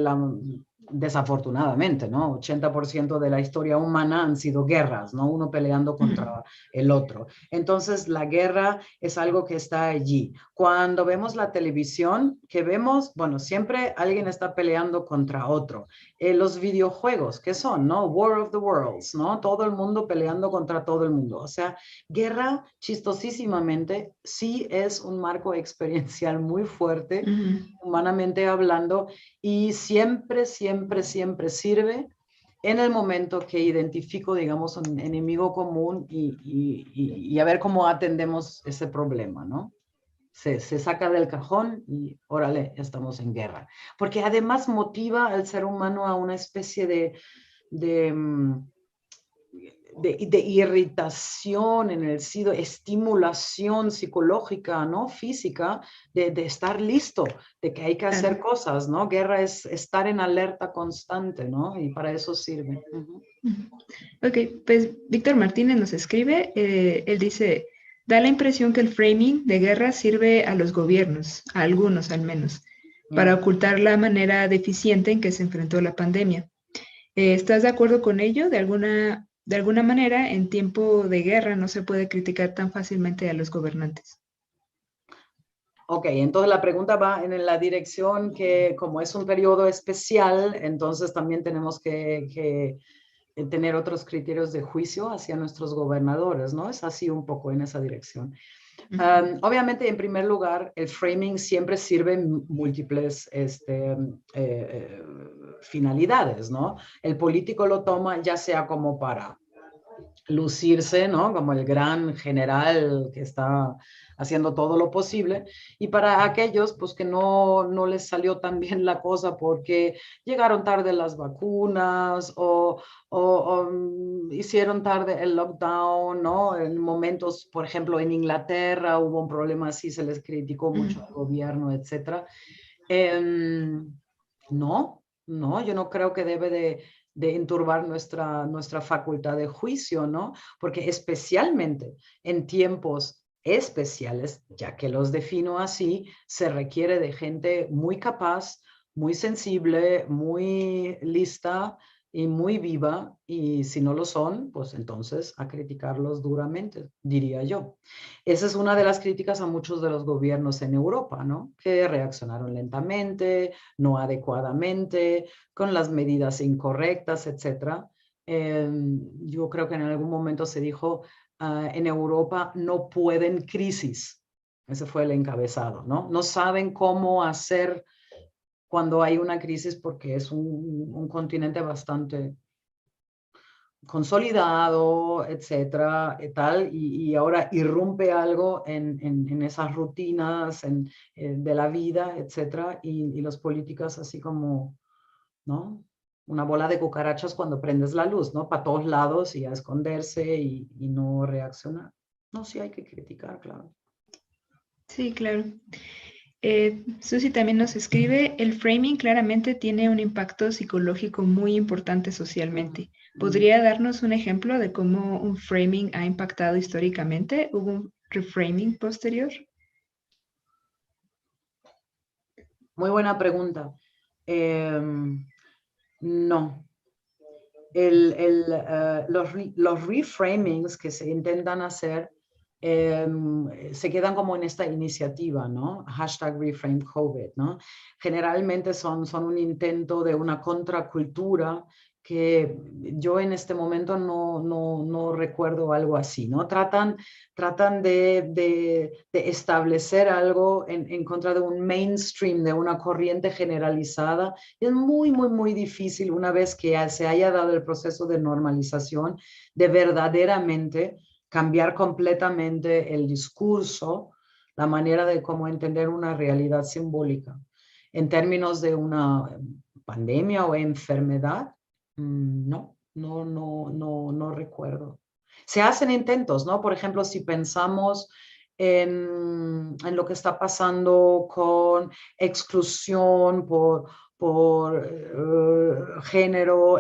Speaker 2: desafortunadamente, ¿no? 80% de la historia humana han sido guerras, ¿no? Uno peleando contra el otro. Entonces, la guerra es algo que está allí. Cuando vemos la televisión, que vemos, bueno, siempre alguien está peleando contra otro. Los videojuegos, ¿qué son? ¿No? War of the Worlds, ¿no? Todo el mundo peleando contra todo el mundo. O sea, guerra, chistosísimamente, sí es un marco experiencial muy fuerte, humanamente hablando, y siempre, siempre, siempre sirve en el momento que identifico, digamos, un enemigo común y a ver cómo atendemos ese problema, ¿no? Se saca del cajón y órale, estamos en guerra. Porque además motiva al ser humano a una especie de de irritación en el SIDA, estimulación psicológica, ¿no? Física, de estar listo, de que hay que hacer cosas, ¿no? Guerra es estar en alerta constante, ¿no? Y para eso sirve.
Speaker 1: Ok, pues Víctor Martínez nos escribe, él dice, da la impresión que el framing de guerra sirve a los gobiernos, a algunos al menos, para ocultar la manera deficiente en que se enfrentó la pandemia. ¿Estás de acuerdo con ello? De alguna manera, en tiempo de guerra no se puede criticar tan fácilmente a los gobernantes.
Speaker 2: Ok, entonces la pregunta va en la dirección que como es un periodo especial, entonces también tenemos que tener otros criterios de juicio hacia nuestros gobernadores, ¿no? Es así un poco en esa dirección. Obviamente, en primer lugar, el framing siempre sirve en múltiples finalidades, ¿no? El político lo toma ya sea como para lucirse, ¿no? Como el gran general que está haciendo todo lo posible, y para aquellos pues que no les salió tan bien la cosa porque llegaron tarde las vacunas o hicieron tarde el lockdown, ¿no? En momentos, por ejemplo, en Inglaterra hubo un problema así, se les criticó mucho al gobierno, etcétera. No, yo no creo que debe de enturbar nuestra facultad de juicio, ¿no? Porque especialmente en tiempos especiales, ya que los defino así, se requiere de gente muy capaz, muy sensible, muy lista y muy viva, y si no lo son, pues entonces a criticarlos duramente, diría yo. Esa es una de las críticas a muchos de los gobiernos en Europa, ¿no? Que reaccionaron lentamente, no adecuadamente, con las medidas incorrectas, etcétera. Yo creo que en algún momento se dijo, en Europa no pueden crisis. Ese fue el encabezado, ¿no? No saben cómo hacer cuando hay una crisis porque es un continente bastante consolidado, etcétera, y tal, y ahora irrumpe algo en esas rutinas de la vida, etcétera, y los políticos así como, ¿no? Una bola de cucarachas cuando prendes la luz, ¿no? Para todos lados y a esconderse y no reaccionar. No, sí hay que criticar, claro.
Speaker 1: Sí, claro. Susi también nos escribe, el framing claramente tiene un impacto psicológico muy importante socialmente. ¿Podría darnos un ejemplo de cómo un framing ha impactado históricamente? ¿Hubo un reframing posterior?
Speaker 2: Muy buena pregunta. No. Los reframings que se intentan hacer se quedan como en esta iniciativa, ¿no? Hashtag Reframe COVID, ¿no? Generalmente son un intento de una contracultura que yo en este momento no recuerdo algo así, ¿no? Tratan de establecer algo en contra de un mainstream, de una corriente generalizada. Es muy difícil una vez que se haya dado el proceso de normalización, de verdaderamente cambiar completamente el discurso, la manera de cómo entender una realidad simbólica. En términos de una pandemia o enfermedad, no recuerdo. Se hacen intentos, ¿no? Por ejemplo, si pensamos en lo que está pasando con exclusión por género,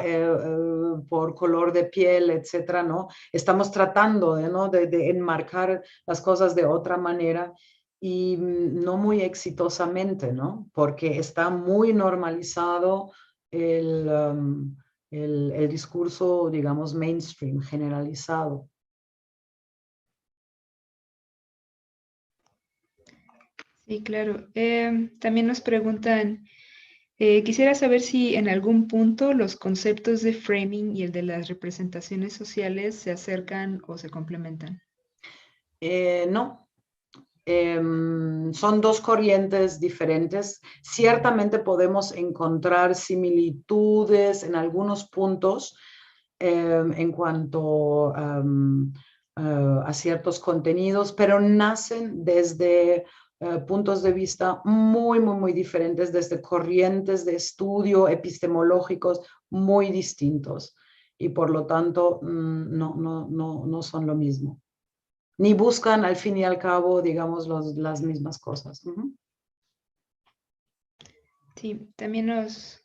Speaker 2: por color de piel, etcétera, ¿no? Estamos tratando ¿no? de enmarcar las cosas de otra manera y no muy exitosamente, ¿no? Porque está muy normalizado el discurso, digamos, mainstream, generalizado.
Speaker 1: Sí, claro. También nos preguntan, quisiera saber si en algún punto los conceptos de framing y el de las representaciones sociales se acercan o se complementan.
Speaker 2: No, son dos corrientes diferentes. Ciertamente podemos encontrar similitudes en algunos puntos en cuanto a ciertos contenidos, pero nacen desde puntos de vista muy diferentes, desde corrientes de estudio epistemológicos muy distintos y por lo tanto no son lo mismo. Ni buscan al fin y al cabo, digamos, las mismas cosas.
Speaker 1: Sí, también nos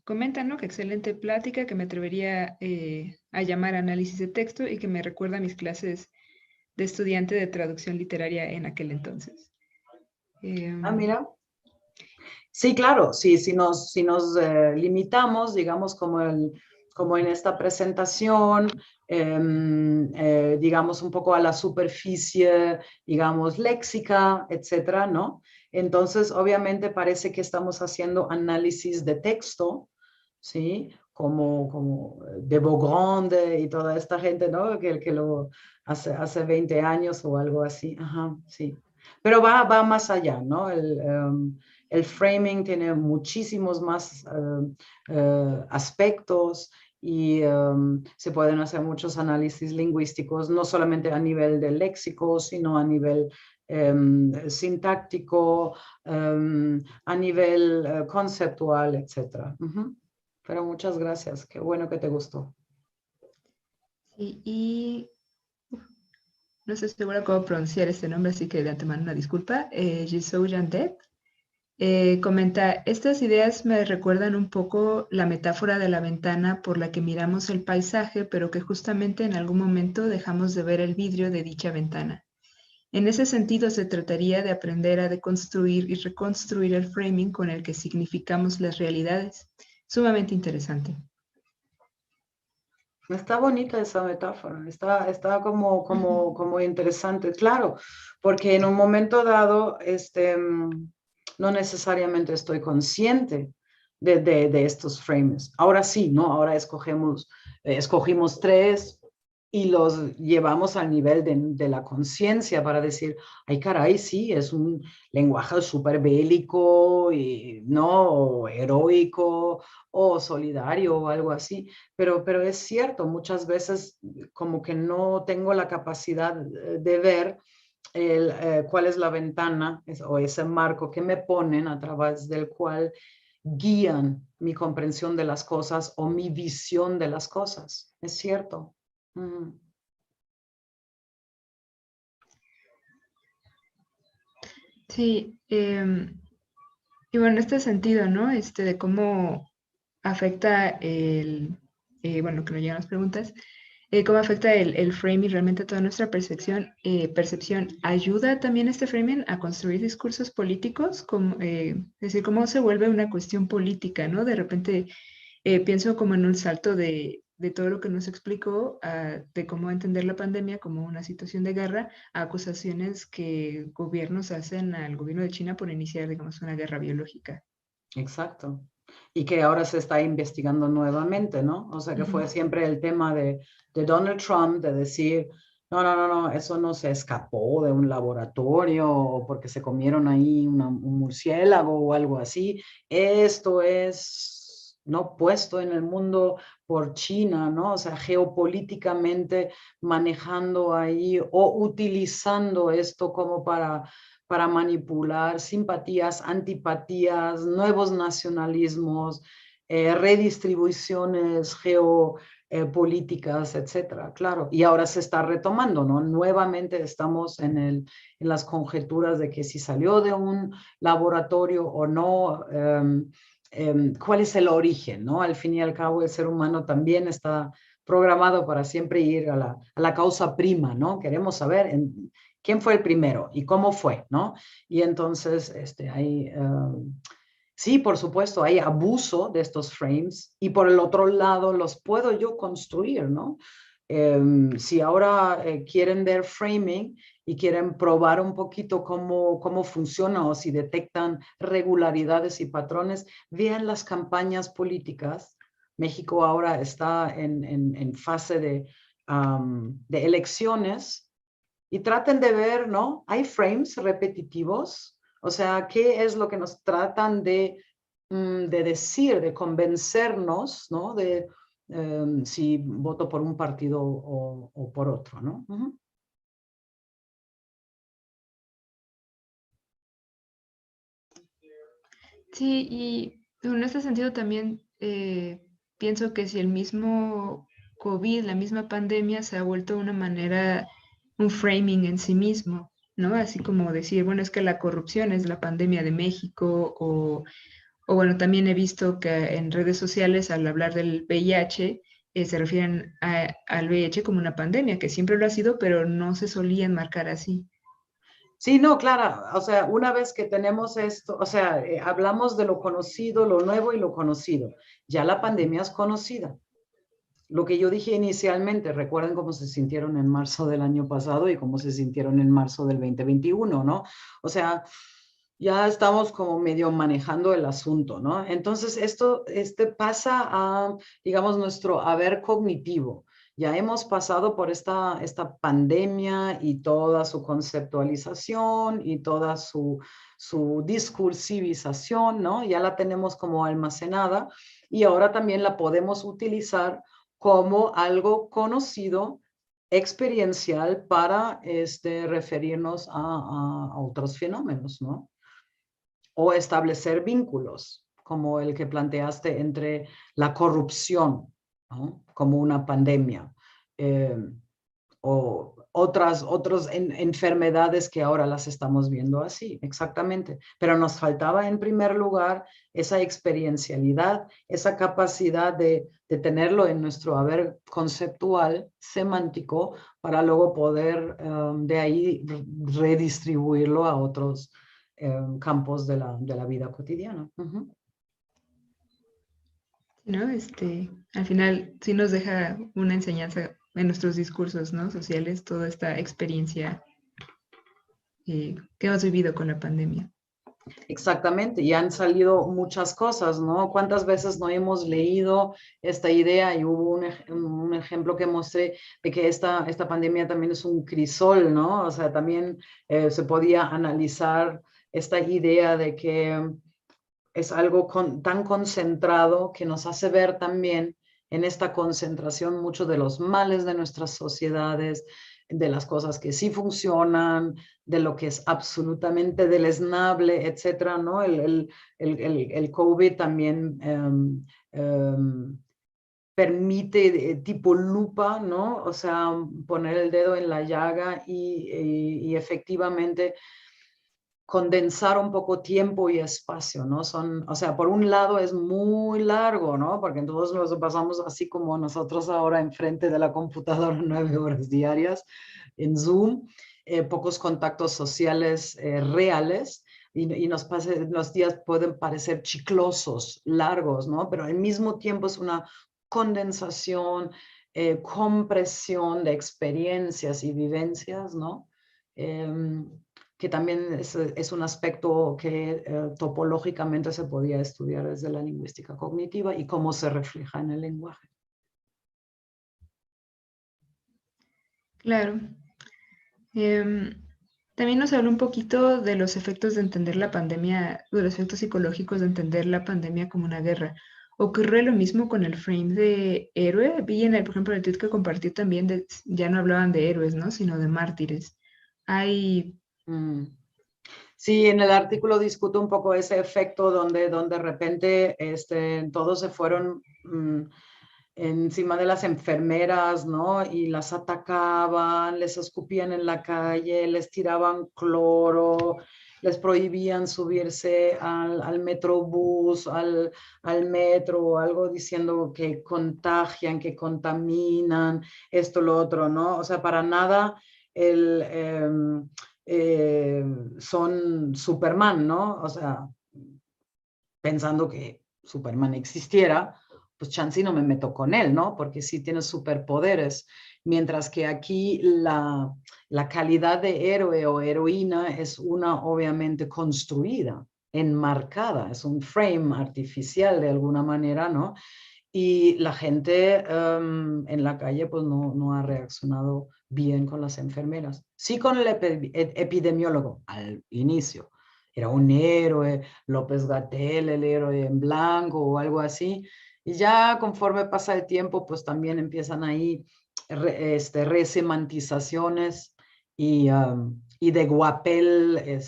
Speaker 1: comentan, ¿no? Que excelente plática, que me atrevería a llamar análisis de texto y que me recuerda a mis clases de estudiante de traducción literaria en aquel entonces.
Speaker 2: Mira. Sí, claro, sí, si nos limitamos, digamos, como en esta presentación, digamos, un poco a la superficie, digamos, léxica, etcétera, ¿no? Entonces, obviamente parece que estamos haciendo análisis de texto, ¿sí? Como de Beaugrand y toda esta gente, ¿no? Que lo hace 20 años o algo así, ajá, sí. Pero va más allá, ¿no? El framing tiene muchísimos más aspectos y se pueden hacer muchos análisis lingüísticos, no solamente a nivel del léxico, sino a nivel sintáctico, a nivel conceptual, etc. Pero muchas gracias, qué bueno que te gustó.
Speaker 1: Sí, y no estoy segura cómo pronunciar este nombre, así que de antemano una disculpa. Jisoo Jandet comenta, estas ideas me recuerdan un poco la metáfora de la ventana por la que miramos el paisaje, pero que justamente en algún momento dejamos de ver el vidrio de dicha ventana. En ese sentido, se trataría de aprender a deconstruir y reconstruir el framing con el que significamos las realidades. Sumamente interesante.
Speaker 2: Está bonita esa metáfora, está como interesante, claro, porque en un momento dado, no necesariamente estoy consciente de estos frames. Ahora sí, ¿no? Ahora escogimos tres y los llevamos al nivel de la conciencia para decir, ay caray, sí, es un lenguaje súper bélico, y, ¿no? O heroico o solidario o algo así. Pero es cierto, muchas veces como que no tengo la capacidad de ver cuál es la ventana o ese marco que me ponen a través del cual guían mi comprensión de las cosas o mi visión de las cosas. Es cierto.
Speaker 1: Sí, y bueno, en este sentido, ¿no? De cómo afecta bueno, que nos llegan las preguntas, cómo afecta el framing realmente a toda nuestra percepción. ¿Ayuda también este framing a construir discursos políticos? Es decir, ¿cómo se vuelve una cuestión política, ¿no? De repente pienso como en un salto de todo lo que nos explicó, de cómo entender la pandemia como una situación de guerra, a acusaciones que gobiernos hacen al gobierno de China por iniciar, digamos, una guerra biológica.
Speaker 2: Exacto. Y que ahora se está investigando nuevamente, ¿no? O sea, que fue siempre el tema de Donald Trump de decir, no, eso no se escapó de un laboratorio o porque se comieron ahí un murciélago o algo así. Esto es, ¿no? Puesto en el mundo por China, ¿no? O sea, geopolíticamente manejando ahí o utilizando esto como para manipular simpatías, antipatías, nuevos nacionalismos, redistribuciones geopolíticas, etcétera, claro. Y ahora se está retomando, ¿no? Nuevamente estamos en las conjeturas de que si salió de un laboratorio o no, cuál es el origen, ¿no? Al fin y al cabo, el ser humano también está programado para siempre ir a la causa prima, ¿no? Queremos saber quién fue el primero y cómo fue, ¿no? Y entonces, sí, por supuesto, hay abuso de estos frames y por el otro lado los puedo yo construir, ¿no? Si ahora quieren ver framing y quieren probar un poquito cómo funciona o si detectan regularidades y patrones, vean las campañas políticas. México ahora está en fase de elecciones y traten de ver, ¿no? Hay frames repetitivos, o sea, ¿qué es lo que nos tratan de decir, de convencernos, ¿no? De si voto por un partido o por otro, ¿no? Uh-huh.
Speaker 1: Sí, y en este sentido también pienso que si el mismo COVID, la misma pandemia se ha vuelto una manera, un framing en sí mismo, ¿no? Así como decir, bueno, es que la corrupción es la pandemia de México o bueno, también he visto que en redes sociales al hablar del VIH se refieren al VIH como una pandemia, que siempre lo ha sido, pero no se solía enmarcar así.
Speaker 2: Sí, no, claro, o sea, una vez que tenemos esto, o sea, hablamos de lo conocido, lo nuevo y lo conocido. Ya la pandemia es conocida. Lo que yo dije inicialmente, recuerden cómo se sintieron en marzo del año pasado y cómo se sintieron en marzo del 2021, ¿no? O sea, ya estamos como medio manejando el asunto, ¿no? Entonces, esto pasa a, digamos, nuestro haber cognitivo. Ya hemos pasado por esta pandemia y toda su conceptualización y toda su discursivización, ¿no? Ya la tenemos como almacenada y ahora también la podemos utilizar como algo conocido, experiencial para referirnos a otros fenómenos, ¿no? O establecer vínculos, como el que planteaste entre la corrupción, ¿no? Como una pandemia, eh, o otras enfermedades que ahora las estamos viendo así, exactamente. Pero nos faltaba en primer lugar esa experiencialidad, esa capacidad de tenerlo en nuestro haber conceptual, semántico, para luego poder de ahí redistribuirlo a otros campos de la vida cotidiana. Uh-huh.
Speaker 1: ¿No? Al final sí nos deja una enseñanza en nuestros discursos, ¿no? Sociales, toda esta experiencia que hemos vivido con la pandemia.
Speaker 2: Exactamente, y han salido muchas cosas, ¿no? ¿Cuántas veces no hemos leído esta idea? Y hubo un ejemplo que mostré de que esta pandemia también es un crisol, ¿no? O sea, también se podía analizar esta idea de que es algo tan concentrado que nos hace ver también en esta concentración muchos de los males de nuestras sociedades, de las cosas que sí funcionan, de lo que es absolutamente deleznable, etcétera, ¿no? El COVID también permite tipo lupa, ¿no? O sea, poner el dedo en la llaga y efectivamente condensar un poco tiempo y espacio, ¿no? O sea, por un lado es muy largo, ¿no? Porque todos nos pasamos así como nosotros ahora enfrente de la computadora 9 horas diarias en Zoom, pocos contactos sociales reales y los días pueden parecer chiclosos, largos, ¿no? Pero al mismo tiempo es una condensación, compresión de experiencias y vivencias, ¿no? que también es un aspecto que topológicamente se podía estudiar desde la lingüística cognitiva y cómo se refleja en el lenguaje.
Speaker 1: Claro. También nos habló un poquito de los efectos de entender la pandemia, de los efectos psicológicos de entender la pandemia como una guerra. ¿Ocurre lo mismo con el frame de héroe? Vi en el, por ejemplo, el tweet que compartió también, ya no hablaban de héroes, ¿no? Sino de mártires. Hay...
Speaker 2: Sí, en el artículo discuto un poco ese efecto donde de repente todos se fueron encima de las enfermeras, ¿no? Y las atacaban, les escupían en la calle, les tiraban cloro, les prohibían subirse al metrobús, al metro, algo diciendo que contagian, que contaminan, esto, lo otro, ¿no? O sea, para nada son Superman, ¿no? O sea, pensando que Superman existiera, pues chance no me meto con él, ¿no? Porque sí tiene superpoderes. Mientras que aquí la calidad de héroe o heroína es una obviamente construida, enmarcada, es un frame artificial de alguna manera, ¿no? Y la gente en la calle pues no ha reaccionado bien con las enfermeras. Sí con el epidemiólogo al inicio. Era un héroe, López-Gatell, el héroe en blanco o algo así. Y ya conforme pasa el tiempo, pues también empiezan ahí resemantizaciones y de guapel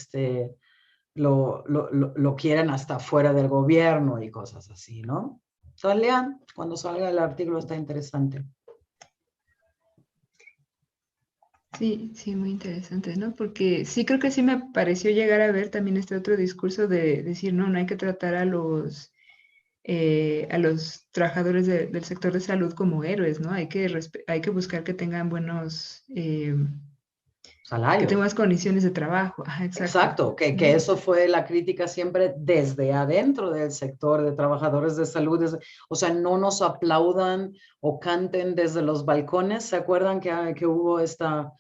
Speaker 2: lo quieren hasta fuera del gobierno y cosas así, ¿no? Entonces lean, cuando salga el artículo está interesante.
Speaker 1: Sí, sí, muy interesante, ¿no? Porque sí creo que sí me pareció llegar a ver también este otro discurso de decir, no, no hay que tratar a los trabajadores del sector de salud como héroes, ¿no? Hay que buscar que tengan que tengan
Speaker 2: Salario.
Speaker 1: buenas condiciones de trabajo. Ajá, exacto.
Speaker 2: Exacto, que eso fue la crítica siempre desde adentro del sector de trabajadores de salud. O sea, no nos aplaudan o canten desde los balcones. ¿Se acuerdan que hubo esta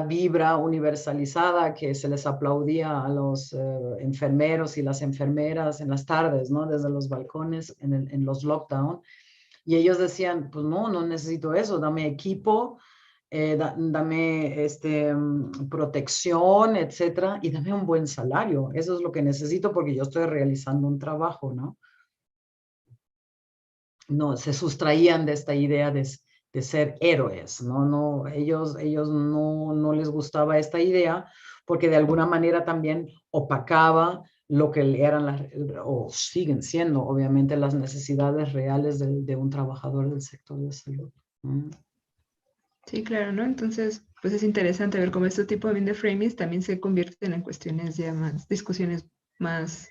Speaker 2: vibra universalizada que se les aplaudía a los enfermeros y las enfermeras en las tardes, ¿no? Desde los balcones en los lockdown. Y ellos decían, pues no necesito eso, dame equipo, dame protección, etcétera, y dame un buen salario. Eso es lo que necesito porque yo estoy realizando un trabajo, ¿no? No, se sustraían de esta idea de ser héroes, ¿no? No, ellos no les gustaba esta idea porque de alguna manera también opacaba lo que eran o siguen siendo, obviamente, las necesidades reales de un trabajador del sector de salud.
Speaker 1: Sí, claro, ¿no? Entonces, pues es interesante ver cómo este tipo de framings también se convierten en cuestiones ya más, discusiones más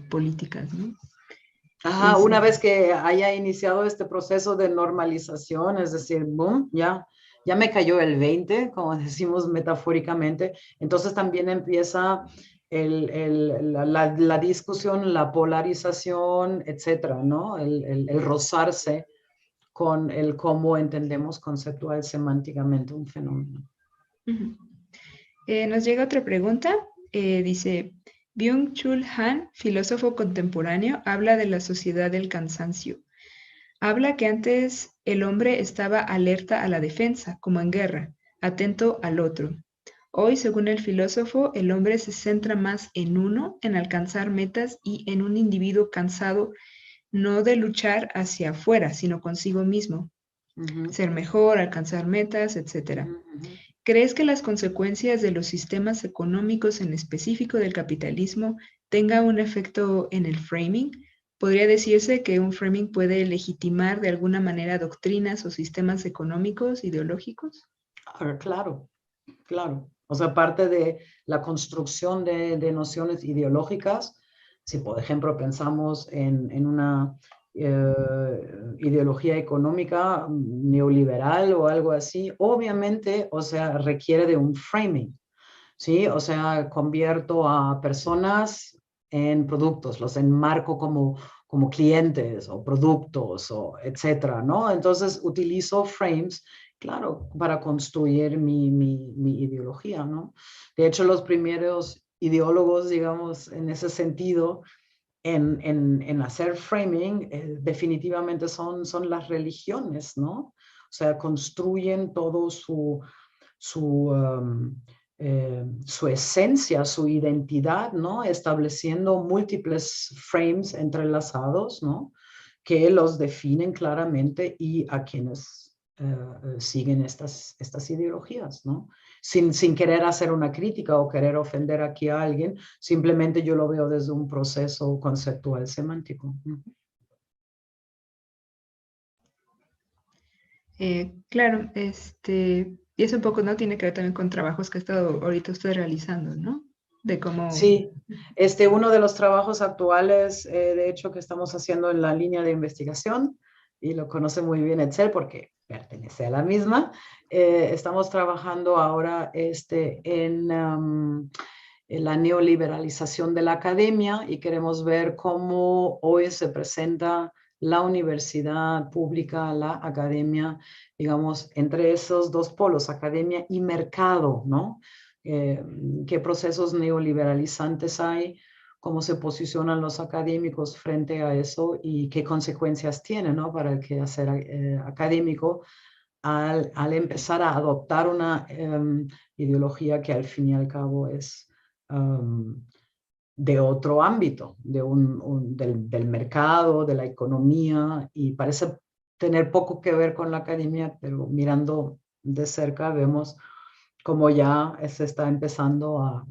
Speaker 1: políticas, ¿no?
Speaker 2: Ajá,
Speaker 1: Es,
Speaker 2: una vez que haya iniciado este proceso de normalización, es decir, boom, ya me cayó el 20, como decimos metafóricamente, entonces también empieza la discusión, la polarización, etcétera, ¿no? El rozarse con el cómo entendemos conceptual semánticamente un fenómeno.
Speaker 1: Nos llega otra pregunta. Dice, Byung-Chul Han, filósofo contemporáneo, habla de la sociedad del cansancio. Habla que antes el hombre estaba alerta a la defensa, como en guerra, atento al otro. Hoy, según el filósofo, el hombre se centra más en uno, en alcanzar metas y en un individuo cansado, no de luchar hacia afuera, sino consigo mismo, ser mejor, alcanzar metas, etc. ¿Crees que las consecuencias de los sistemas económicos, en específico del capitalismo, tengan un efecto en el framing? ¿Podría decirse que un framing puede legitimar de alguna manera doctrinas o sistemas económicos, ideológicos?
Speaker 2: Claro, claro. O sea, parte de la construcción de nociones ideológicas, si por ejemplo pensamos en una ideología económica neoliberal o algo así, obviamente, o sea, requiere de un framing, ¿sí? O sea, convierto a personas en productos, los enmarco como clientes o productos o etcétera, ¿no? Entonces utilizo frames claro, para construir mi ideología, ¿no? De hecho, los primeros ideólogos, digamos, en ese sentido, en hacer framing, definitivamente son las religiones, ¿no? O sea, construyen todo su esencia, su identidad, ¿no? Estableciendo múltiples frames entrelazados, ¿no? Que los definen claramente y a quienes siguen estas ideologías, ¿no? Sin querer hacer una crítica o querer ofender aquí a alguien, simplemente yo lo veo desde un proceso conceptual semántico.
Speaker 1: Claro, y eso un poco, ¿no? Tiene que ver también con trabajos que ha estado ahorita usted realizando, ¿no? De cómo...
Speaker 2: Sí, uno de los trabajos actuales, de hecho, que estamos haciendo en la línea de investigación, y lo conoce muy bien Etzel porque pertenece a la misma, estamos trabajando ahora en la neoliberalización de la academia y queremos ver cómo hoy se presenta la universidad pública, la academia, digamos, entre esos dos polos, academia y mercado, ¿no? Qué procesos neoliberalizantes hay, cómo se posicionan los académicos frente a eso y qué consecuencias tiene, ¿no? Para el quehacer académico al empezar a adoptar una ideología que al fin y al cabo es de otro ámbito, del mercado, de la economía, y parece tener poco que ver con la academia, pero mirando de cerca vemos cómo ya se está empezando a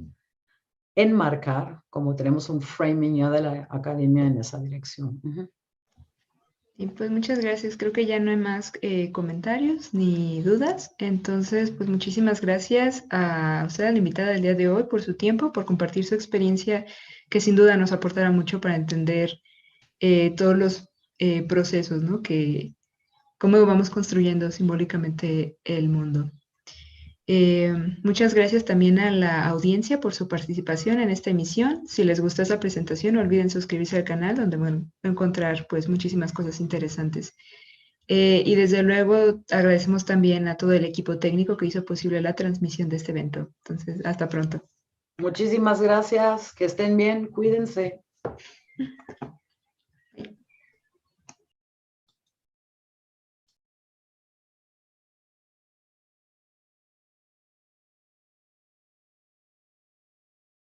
Speaker 2: enmarcar, como tenemos un framing ya de la academia en esa dirección.
Speaker 1: Y pues muchas gracias. Creo que ya no hay más comentarios ni dudas. Entonces, pues muchísimas gracias a usted, a la invitada del día de hoy, por su tiempo, por compartir su experiencia, que sin duda nos aportará mucho para entender todos los procesos, ¿no? Cómo vamos construyendo simbólicamente el mundo. Muchas gracias también a la audiencia por su participación en esta emisión. Si les gustó esta presentación, no olviden suscribirse al canal donde van a encontrar pues muchísimas cosas interesantes. Y desde luego agradecemos también a todo el equipo técnico que hizo posible la transmisión de este evento. Entonces, hasta pronto.
Speaker 2: Muchísimas gracias, que estén bien, cuídense.